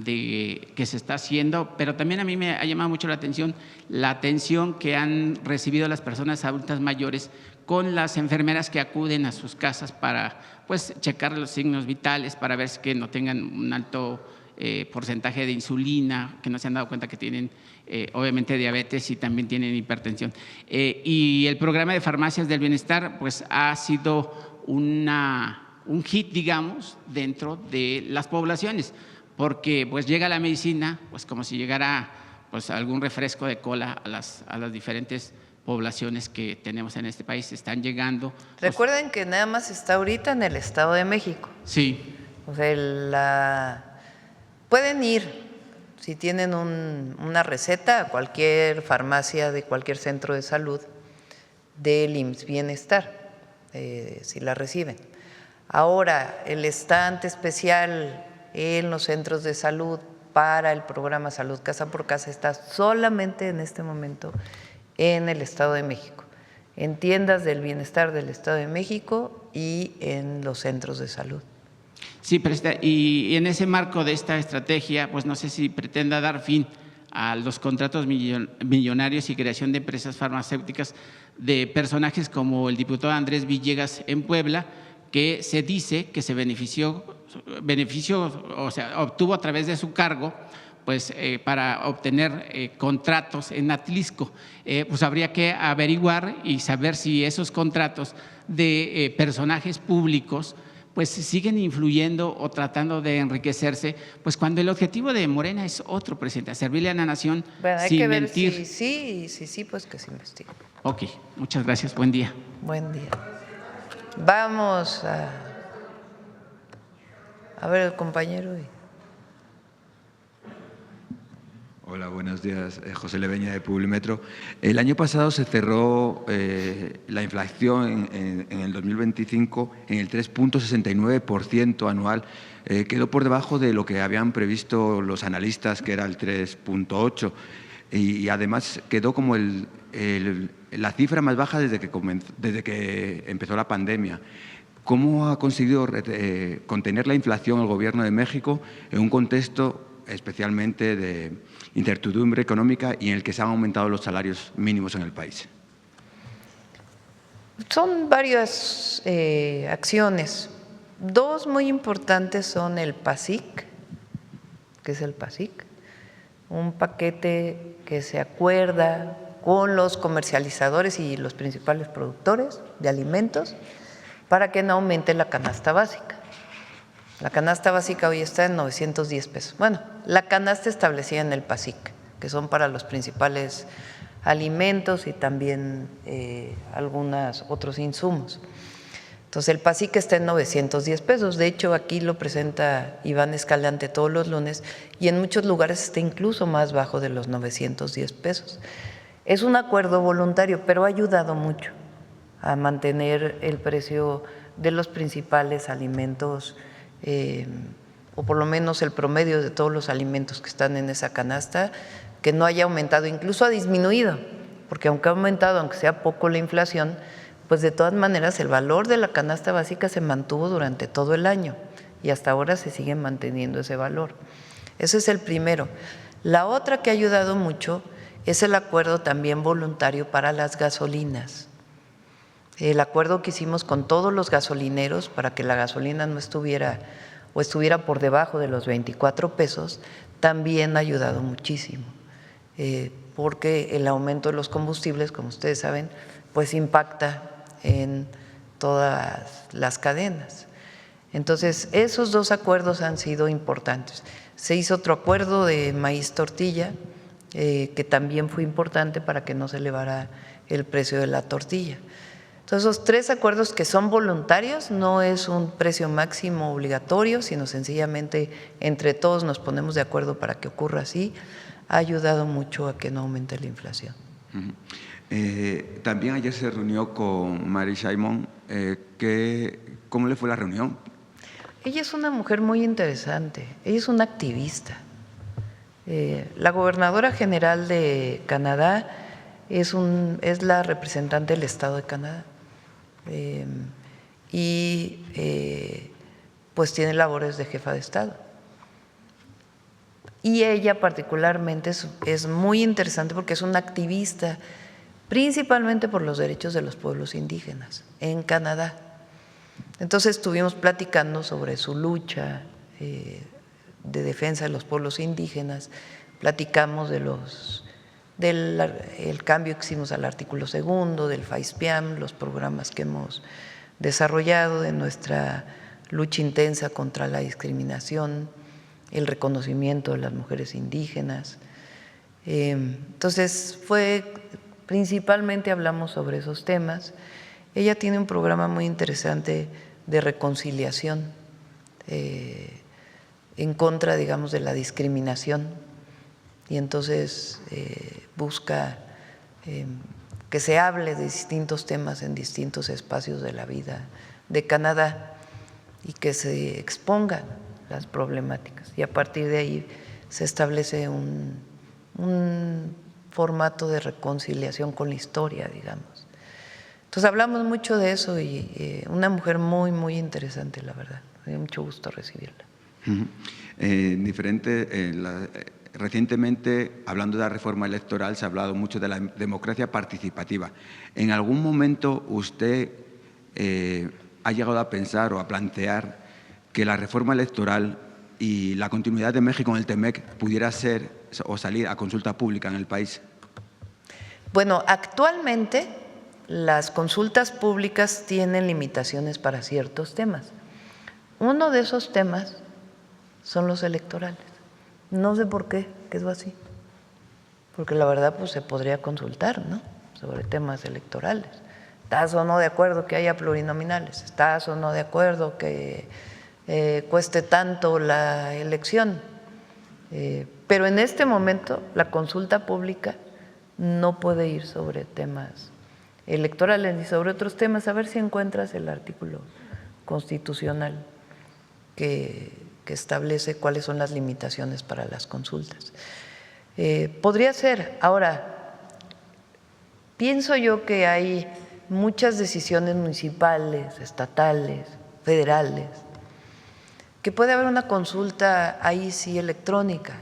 que se está haciendo, pero también a mí me ha llamado mucho la atención que han recibido las personas adultas mayores con las enfermeras que acuden a sus casas para pues checar los signos vitales, para ver que no tengan un alto porcentaje de insulina, que no se han dado cuenta que tienen obviamente diabetes y también tienen hipertensión. Y el programa de farmacias del bienestar pues ha sido un hit, digamos, dentro de las poblaciones, porque pues llega la medicina pues como si llegara pues algún refresco de cola a las diferentes poblaciones que tenemos en este país. Están llegando. Recuerden que nada más está ahorita en el Estado de México. Sí. O sea, pueden ir, si tienen una receta, a cualquier farmacia de cualquier centro de salud del IMSS Bienestar, si la reciben. Ahora, el estante especial en los centros de salud para el programa Salud Casa por Casa está solamente en este momento en el Estado de México, en tiendas del bienestar del Estado de México y en los centros de salud. Sí, Presidenta, y en ese marco de esta estrategia, pues no sé si pretenda dar fin a los contratos millonarios y creación de empresas farmacéuticas de personajes como el diputado Andrés Villegas en Puebla, que se dice que se benefició, o sea, obtuvo a través de su cargo, pues para obtener contratos en Atlisco. Pues habría que averiguar y saber si esos contratos de personajes públicos pues siguen influyendo o tratando de enriquecerse, pues cuando el objetivo de Morena es otro, Presidenta, servirle a la nación Bueno, hay sin que ver mentir. si sí, pues que se investigue. Ok, muchas gracias, buen día. Buen día. Vamos a ver el compañero. Hola, buenos días. José Leveña de Publimetro. El año pasado se cerró la inflación en el 2025 en el 3,69% anual. Quedó por debajo de lo que habían previsto los analistas, que era el 3,8%. Y además quedó como la cifra más baja desde que empezó la pandemia. ¿Cómo ha conseguido contener la inflación el Gobierno de México en un contexto especialmente de incertidumbre económica y en el que se han aumentado los salarios mínimos en el país? Son varias acciones. Dos muy importantes son el PASIC, que es el PASIC, un paquete que se acuerda con los comercializadores y los principales productores de alimentos para que no aumente la canasta básica. La canasta básica hoy está en 910 pesos. Bueno, la canasta establecida en el PASIC, que son para los principales alimentos y también algunos otros insumos. Entonces, el PASIC está en 910 pesos. De hecho, aquí lo presenta Iván Escalante todos los lunes y en muchos lugares está incluso más bajo de los 910 pesos. Es un acuerdo voluntario, pero ha ayudado mucho a mantener el precio de los principales alimentos, o por lo menos el promedio de todos los alimentos que están en esa canasta, que no haya aumentado, incluso ha disminuido, porque aunque ha aumentado, aunque sea poco la inflación, pues de todas maneras el valor de la canasta básica se mantuvo durante todo el año y hasta ahora se sigue manteniendo ese valor. Ese es el primero. La otra que ha ayudado mucho es el acuerdo también voluntario para las gasolinas. El acuerdo que hicimos con todos los gasolineros para que la gasolina no estuviera o estuviera por debajo de los 24 pesos, también ha ayudado muchísimo, porque el aumento de los combustibles, como ustedes saben, pues impacta en todas las cadenas. Entonces, esos dos acuerdos han sido importantes. Se hizo otro acuerdo de maíz tortilla, que también fue importante para que no se elevara el precio de la tortilla. Entonces, esos tres acuerdos que son voluntarios, no es un precio máximo obligatorio, sino sencillamente entre todos nos ponemos de acuerdo para que ocurra así, ha ayudado mucho a que no aumente la inflación. También ayer se reunió con Mary Simon. ¿Cómo le fue la reunión? Ella es una mujer muy interesante, ella es una activista. La gobernadora general de Canadá es la representante del Estado de Canadá pues tiene labores de jefa de Estado. Y ella particularmente es muy interesante porque es una activista principalmente por los derechos de los pueblos indígenas en Canadá. Entonces estuvimos platicando sobre su lucha de defensa de los pueblos indígenas, platicamos del cambio que hicimos al artículo 2 del FAISPIAM, los programas que hemos desarrollado, de nuestra lucha intensa contra la discriminación, el reconocimiento de las mujeres indígenas. Entonces, principalmente hablamos sobre esos temas. Ella tiene un programa muy interesante de reconciliación en contra, digamos, de la discriminación, y entonces busca que se hable de distintos temas en distintos espacios de la vida de Canadá y que se expongan las problemáticas, y a partir de ahí se establece un formato de reconciliación con la historia, digamos. Entonces hablamos mucho de eso y una mujer muy, muy interesante, la verdad. Me dio mucho gusto recibirla. Recientemente, hablando de la reforma electoral, se ha hablado mucho de la democracia participativa. ¿En algún momento usted ha llegado a pensar o a plantear que la reforma electoral y la continuidad de México en el TEMEC pudiera ser o salir a consulta pública en el país? Bueno, actualmente las consultas públicas tienen limitaciones para ciertos temas. Uno de esos temas son los electorales. No sé por qué quedó así, porque la verdad pues se podría consultar, ¿no?, sobre temas electorales. ¿Estás o no de acuerdo que haya plurinominales? ¿Estás o no de acuerdo que cueste tanto la elección? Pero en este momento la consulta pública no puede ir sobre temas electorales ni sobre otros temas. A ver si encuentras el artículo constitucional que establece cuáles son las limitaciones para las consultas. Podría ser. Ahora, pienso yo que hay muchas decisiones municipales, estatales, federales, que puede haber una consulta ahí sí electrónica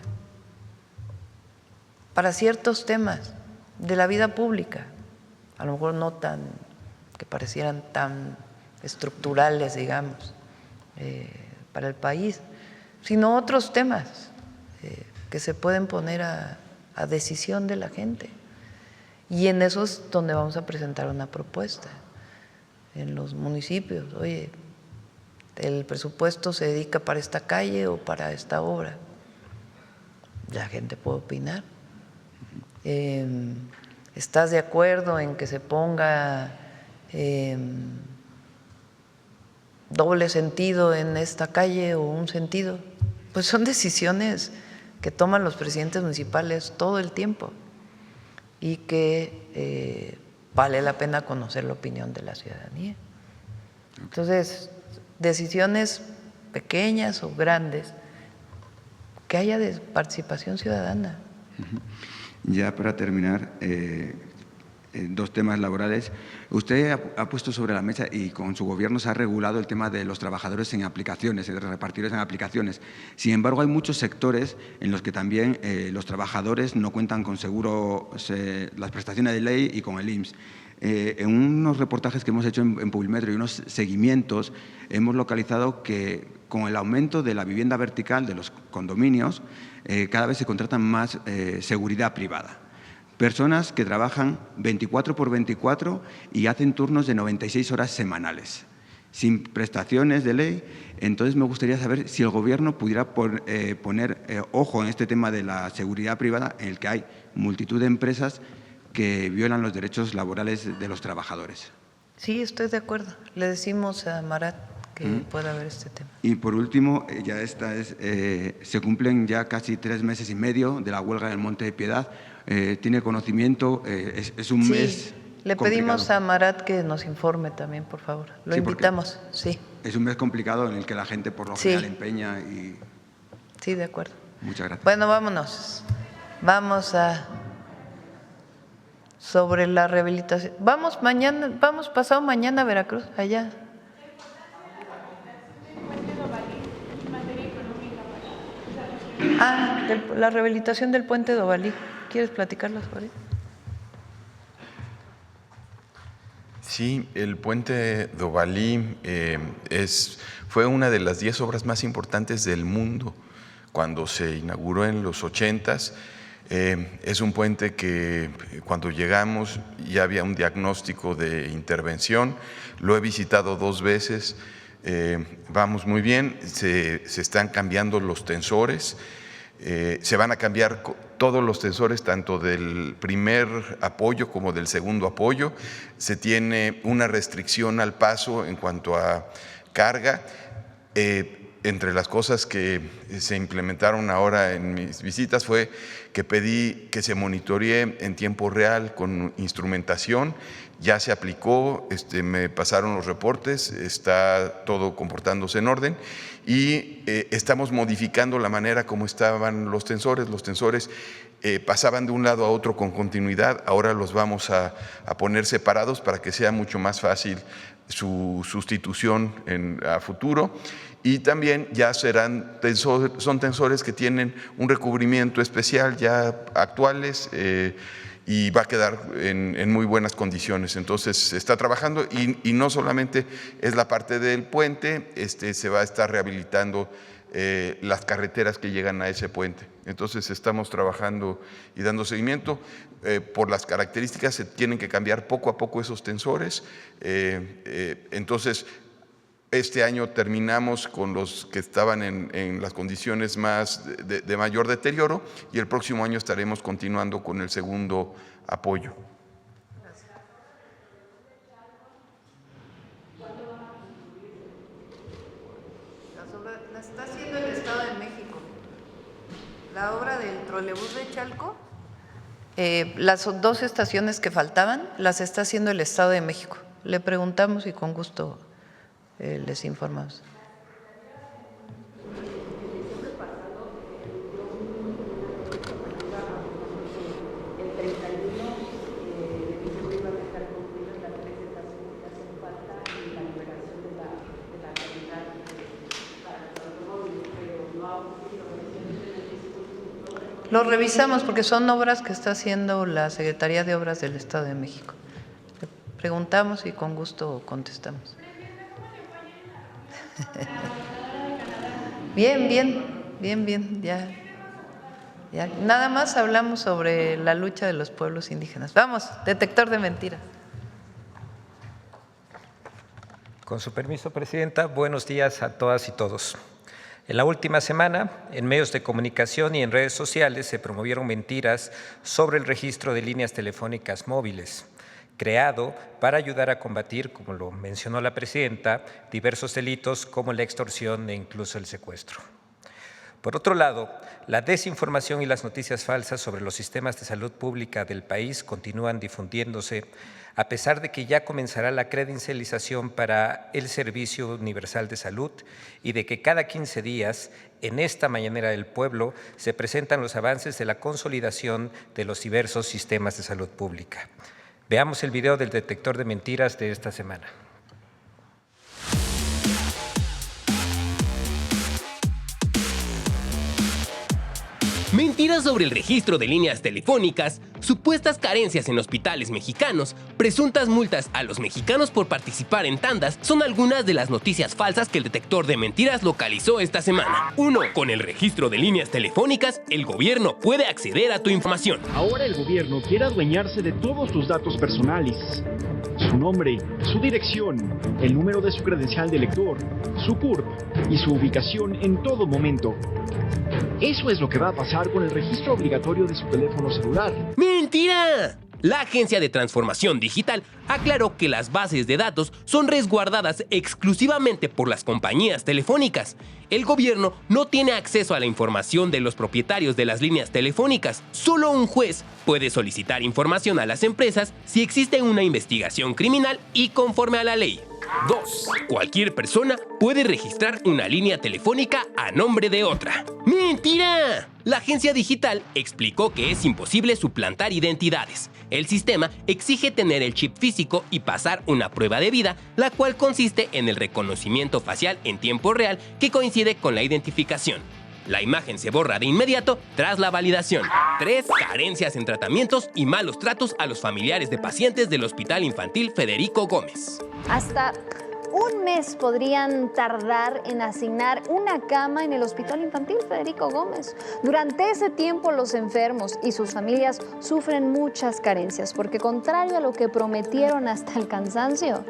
para ciertos temas de la vida pública, a lo mejor no tan que parecieran tan estructurales, digamos, para el país, sino otros temas que se pueden poner a decisión de la gente. Y en eso es donde vamos a presentar una propuesta, en los municipios. Oye, el presupuesto se dedica para esta calle o para esta obra. La gente puede opinar. ¿Estás de acuerdo en que se ponga doble sentido en esta calle o un sentido? Pues son decisiones que toman los presidentes municipales todo el tiempo y que vale la pena conocer la opinión de la ciudadanía. Entonces, decisiones pequeñas o grandes, que haya de participación ciudadana. Ya para terminar, dos temas laborales. Usted ha puesto sobre la mesa y con su gobierno se ha regulado el tema de los trabajadores en aplicaciones, de repartidores en aplicaciones. Sin embargo, hay muchos sectores en los que también los trabajadores no cuentan con seguro, las prestaciones de ley y con el IMSS. En unos reportajes que hemos hecho en Publimetro y unos seguimientos, hemos localizado que con el aumento de la vivienda vertical de los condominios, cada vez se contratan más seguridad privada. Personas que trabajan 24/24 y hacen turnos de 96 horas semanales, sin prestaciones de ley. Entonces, me gustaría saber si el Gobierno pudiera poner ojo en este tema de la seguridad privada, en el que hay multitud de empresas que violan los derechos laborales de los trabajadores. Sí, estoy de acuerdo. Le decimos a Marat que pueda ver este tema. Y por último, ya se cumplen ya casi 3 meses y medio de la huelga del Monte de Piedad. ¿Tiene conocimiento? Es un mes le pedimos complicado. a Marat que nos informe también, por favor. Lo invitamos, sí. Es un mes complicado en el que la gente por lo general empeña y… Sí, de acuerdo. Muchas gracias. Bueno, vámonos. Vamos a… Sobre la rehabilitación. Vamos pasado mañana a Veracruz, allá. La rehabilitación del puente de Ovalí. ¿Quieres platicarlo sobre eso? Sí, el puente de Ovalí fue una de las 10 obras más importantes del mundo cuando se inauguró en los 80s. Es un puente que cuando llegamos ya había un diagnóstico de intervención. Lo he visitado 2 veces. Vamos muy bien. Se están cambiando los tensores. Se van a cambiar todos los tensores, tanto del primer apoyo como del segundo apoyo. Se tiene una restricción al paso en cuanto a carga. Entre las cosas que se implementaron ahora en mis visitas fue que pedí que se monitoree en tiempo real con instrumentación. Ya se aplicó, me pasaron los reportes, está todo comportándose en orden y estamos modificando la manera como estaban los tensores. Los tensores pasaban de un lado a otro con continuidad, ahora los vamos a poner separados para que sea mucho más fácil su sustitución a futuro. Y también ya son tensores que tienen un recubrimiento especial ya actuales y va a quedar en muy buenas condiciones. Entonces se está trabajando y no solamente es la parte del puente, se va a estar rehabilitando las carreteras que llegan a ese puente. Entonces estamos trabajando y dando seguimiento. Por las características se tienen que cambiar poco a poco esos tensores. Entonces este año terminamos con los que estaban en las condiciones más de mayor deterioro y el próximo año estaremos continuando con el segundo apoyo. La está haciendo el Estado de México. La obra del trolebús de Chalco, las 2 estaciones que faltaban, las está haciendo el Estado de México. Le preguntamos y con gusto les informamos. Lo revisamos porque son obras que está haciendo la Secretaría de Obras del Estado de México. preguntamos y con gusto contestamos. Bien, ya. Nada más hablamos sobre la lucha de los pueblos indígenas. Vamos, detector de mentiras. Con su permiso, Presidenta, buenos días a todas y todos. En la última semana, en medios de comunicación y en redes sociales se promovieron mentiras sobre el registro de líneas telefónicas móviles, creado para ayudar a combatir, como lo mencionó la Presidenta, diversos delitos como la extorsión e incluso el secuestro. Por otro lado, la desinformación y las noticias falsas sobre los sistemas de salud pública del país continúan difundiéndose, a pesar de que ya comenzará la credencialización para el Servicio Universal de Salud y de que cada 15 días, en esta Mañanera del Pueblo, se presentan los avances de la consolidación de los diversos sistemas de salud pública. Veamos el video del detector de mentiras de esta semana. Mentiras sobre el registro de líneas telefónicas, supuestas carencias en hospitales mexicanos, presuntas multas a los mexicanos por participar en tandas son algunas de las noticias falsas que el detector de mentiras localizó esta semana. 1. Con el registro de líneas telefónicas, el gobierno puede acceder a tu información. Ahora el gobierno quiere adueñarse de todos tus datos personales. Su nombre, su dirección, el número de su credencial de lector, su CURP y su ubicación en todo momento. Eso es lo que va a pasar con el registro obligatorio de su teléfono celular. ¡Mentira! La Agencia de Transformación Digital aclaró que las bases de datos son resguardadas exclusivamente por las compañías telefónicas. El gobierno no tiene acceso a la información de los propietarios de las líneas telefónicas. Solo un juez puede solicitar información a las empresas si existe una investigación criminal y conforme a la ley. 2. Cualquier persona puede registrar una línea telefónica a nombre de otra. ¡Mentira! La agencia digital explicó que es imposible suplantar identidades. El sistema exige tener el chip físico y pasar una prueba de vida, la cual consiste en el reconocimiento facial en tiempo real que coincide con la identificación. La imagen se borra de inmediato tras la validación. 3. Carencias en tratamientos y malos tratos a los familiares de pacientes del Hospital Infantil Federico Gómez. Hasta un mes podrían tardar en asignar una cama en el Hospital Infantil Federico Gómez. Durante ese tiempo los enfermos y sus familias sufren muchas carencias, porque contrario a lo que prometieron hasta el cansancio,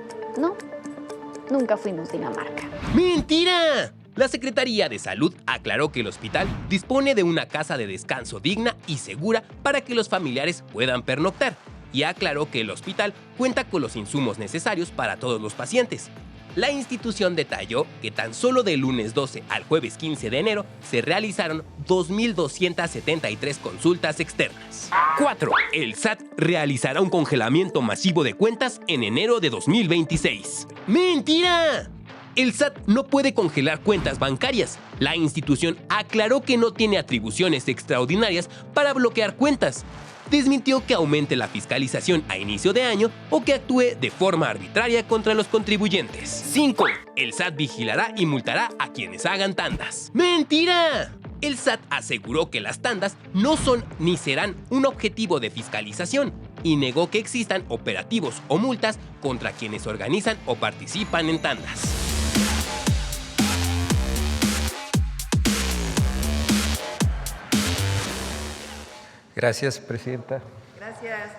nunca fuimos Dinamarca. ¡Mentira! La Secretaría de Salud aclaró que el hospital dispone de una casa de descanso digna y segura para que los familiares puedan pernoctar, y aclaró que el hospital cuenta con los insumos necesarios para todos los pacientes. La institución detalló que tan solo del lunes 12 al jueves 15 de enero se realizaron 2.273 consultas externas. 4. El SAT realizará un congelamiento masivo de cuentas en enero de 2026. ¡Mentira! El SAT no puede congelar cuentas bancarias. La institución aclaró que no tiene atribuciones extraordinarias para bloquear cuentas. Desmintió que aumente la fiscalización a inicio de año o que actúe de forma arbitraria contra los contribuyentes. 5. El SAT vigilará y multará a quienes hagan tandas. ¡Mentira! El SAT aseguró que las tandas no son ni serán un objetivo de fiscalización y negó que existan operativos o multas contra quienes organizan o participan en tandas. Gracias, Presidenta. Gracias.